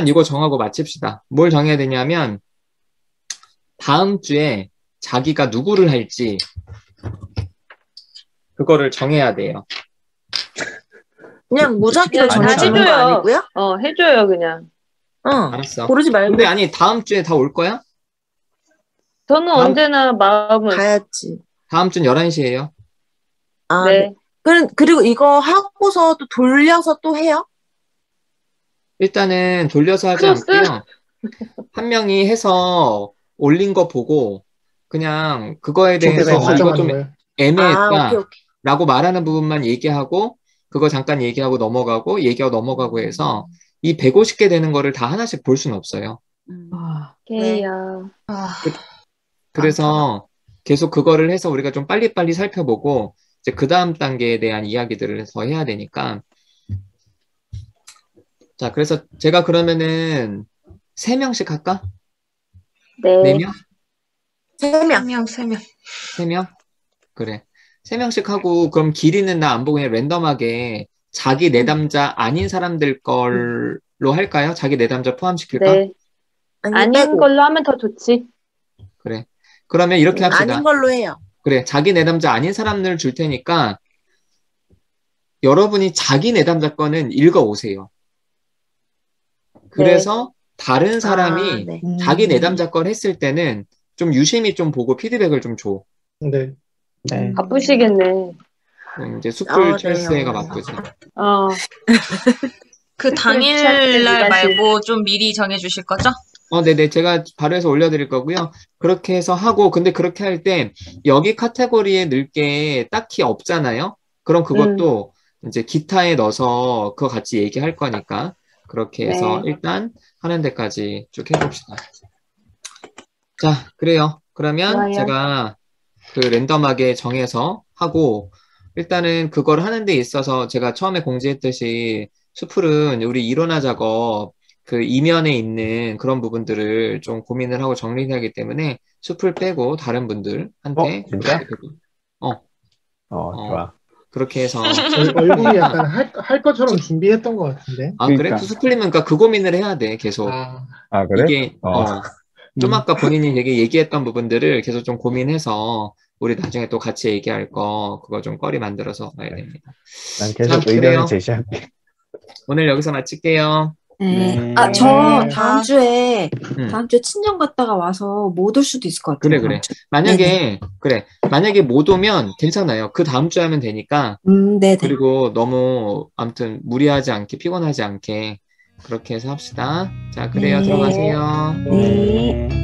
이거 정하고 마칩시다. 뭘 정해야 되냐면 다음 주에 자기가 누구를 할지 그거를 정해야 돼요. 그냥 무작위로 아니, 정해주는 거 해줘요. 아니고요? 해줘요, 그냥. 알았어. 고르지 말고 근데 아니 다음 주에 다 올 거야? 저는 언제나 마음을. 가야지. 다음 주는 11시에요. 아, 네. 네. 그리고 이거 하고서 또 돌려서 또 해요? 일단은 돌려서 하지 크로스? 않고요. 한 명이 해서 올린 거 보고 그냥 그거에 대해서 조계가 이거 좀 인정하는 거예요. 애매했다 오케이. 라고 말하는 부분만 얘기하고 그거 잠깐 얘기하고 넘어가고 해서 이 150개 되는 거를 다 하나씩 볼 수는 없어요. 오케이요. 그래서 계속 그거를 해서 우리가 좀 빨리빨리 살펴보고 이제 그 다음 단계에 대한 이야기들을 더 해야 되니까 자 그래서 제가 그러면은 3명씩 할까? 네. 4명? 3명. 3명? 그래. 3명씩 하고, 그럼 길이는 나 안 보고 그냥 랜덤하게 자기 내담자 아닌 사람들 걸로 할까요? 자기 내담자 포함시킬까? 네. 아닌 걸로 하면 더 좋지. 그래. 그러면 이렇게 합시다. 아닌 걸로 해요. 그래. 자기 내담자 아닌 사람들 줄 테니까 여러분이 자기 내담자 거는 읽어오세요. 그래서 다른 사람이 네. 자기 내담자 걸 했을 때는 좀 유심히 좀 보고 피드백을 좀 줘. 네. 네. 바쁘시겠네. 이제 숯불 네. 철새가 바쁘죠. 그 당일날 말고 좀 미리 정해주실 거죠? 네네. 제가 바로 해서 올려드릴 거고요. 그렇게 해서 하고, 근데 그렇게 할 때, 여기 카테고리에 넣을 게 딱히 없잖아요? 그럼 그것도 이제 기타에 넣어서 그거 같이 얘기할 거니까, 그렇게 해서 네. 일단 하는 데까지 쭉 해봅시다. 자, 그래요. 그러면 좋아요. 제가 그 랜덤하게 정해서 하고, 일단은 그걸 하는 데 있어서 제가 처음에 공지했듯이, 수풀은 우리 이론화 작업, 그 이면에 있는 그런 부분들을 좀 고민을 하고 정리해야 하기 때문에 수풀 빼고 다른 분들한테 진짜? 좋아. 그렇게 해서 얼굴이 약간 할 것처럼 준비했던 것 같은데. 그래? 그러니까. 수풀리면 그러니까 그 고민을 해야 돼 계속. 그래? 이게 좀 아까 본인이 얘기했던 부분들을 계속 좀 고민해서 우리 나중에 또 같이 얘기할 거 그거 좀 거리 만들어서 가야 됩니다. 난 계속 그래요. 의견을 제시할게. 오늘 여기서 마칠게요. 네. 네. 저 다음 주에 음. 친정 갔다가 와서 못 올 수도 있을 것 같아요. 그래. 만약에 못 오면 괜찮아요. 그 다음 주에 하면 되니까. 네네. 그리고 너무 아무튼 무리하지 않게 피곤하지 않게 그렇게 해서 합시다. 자, 그래요. 네. 들어가세요. 네.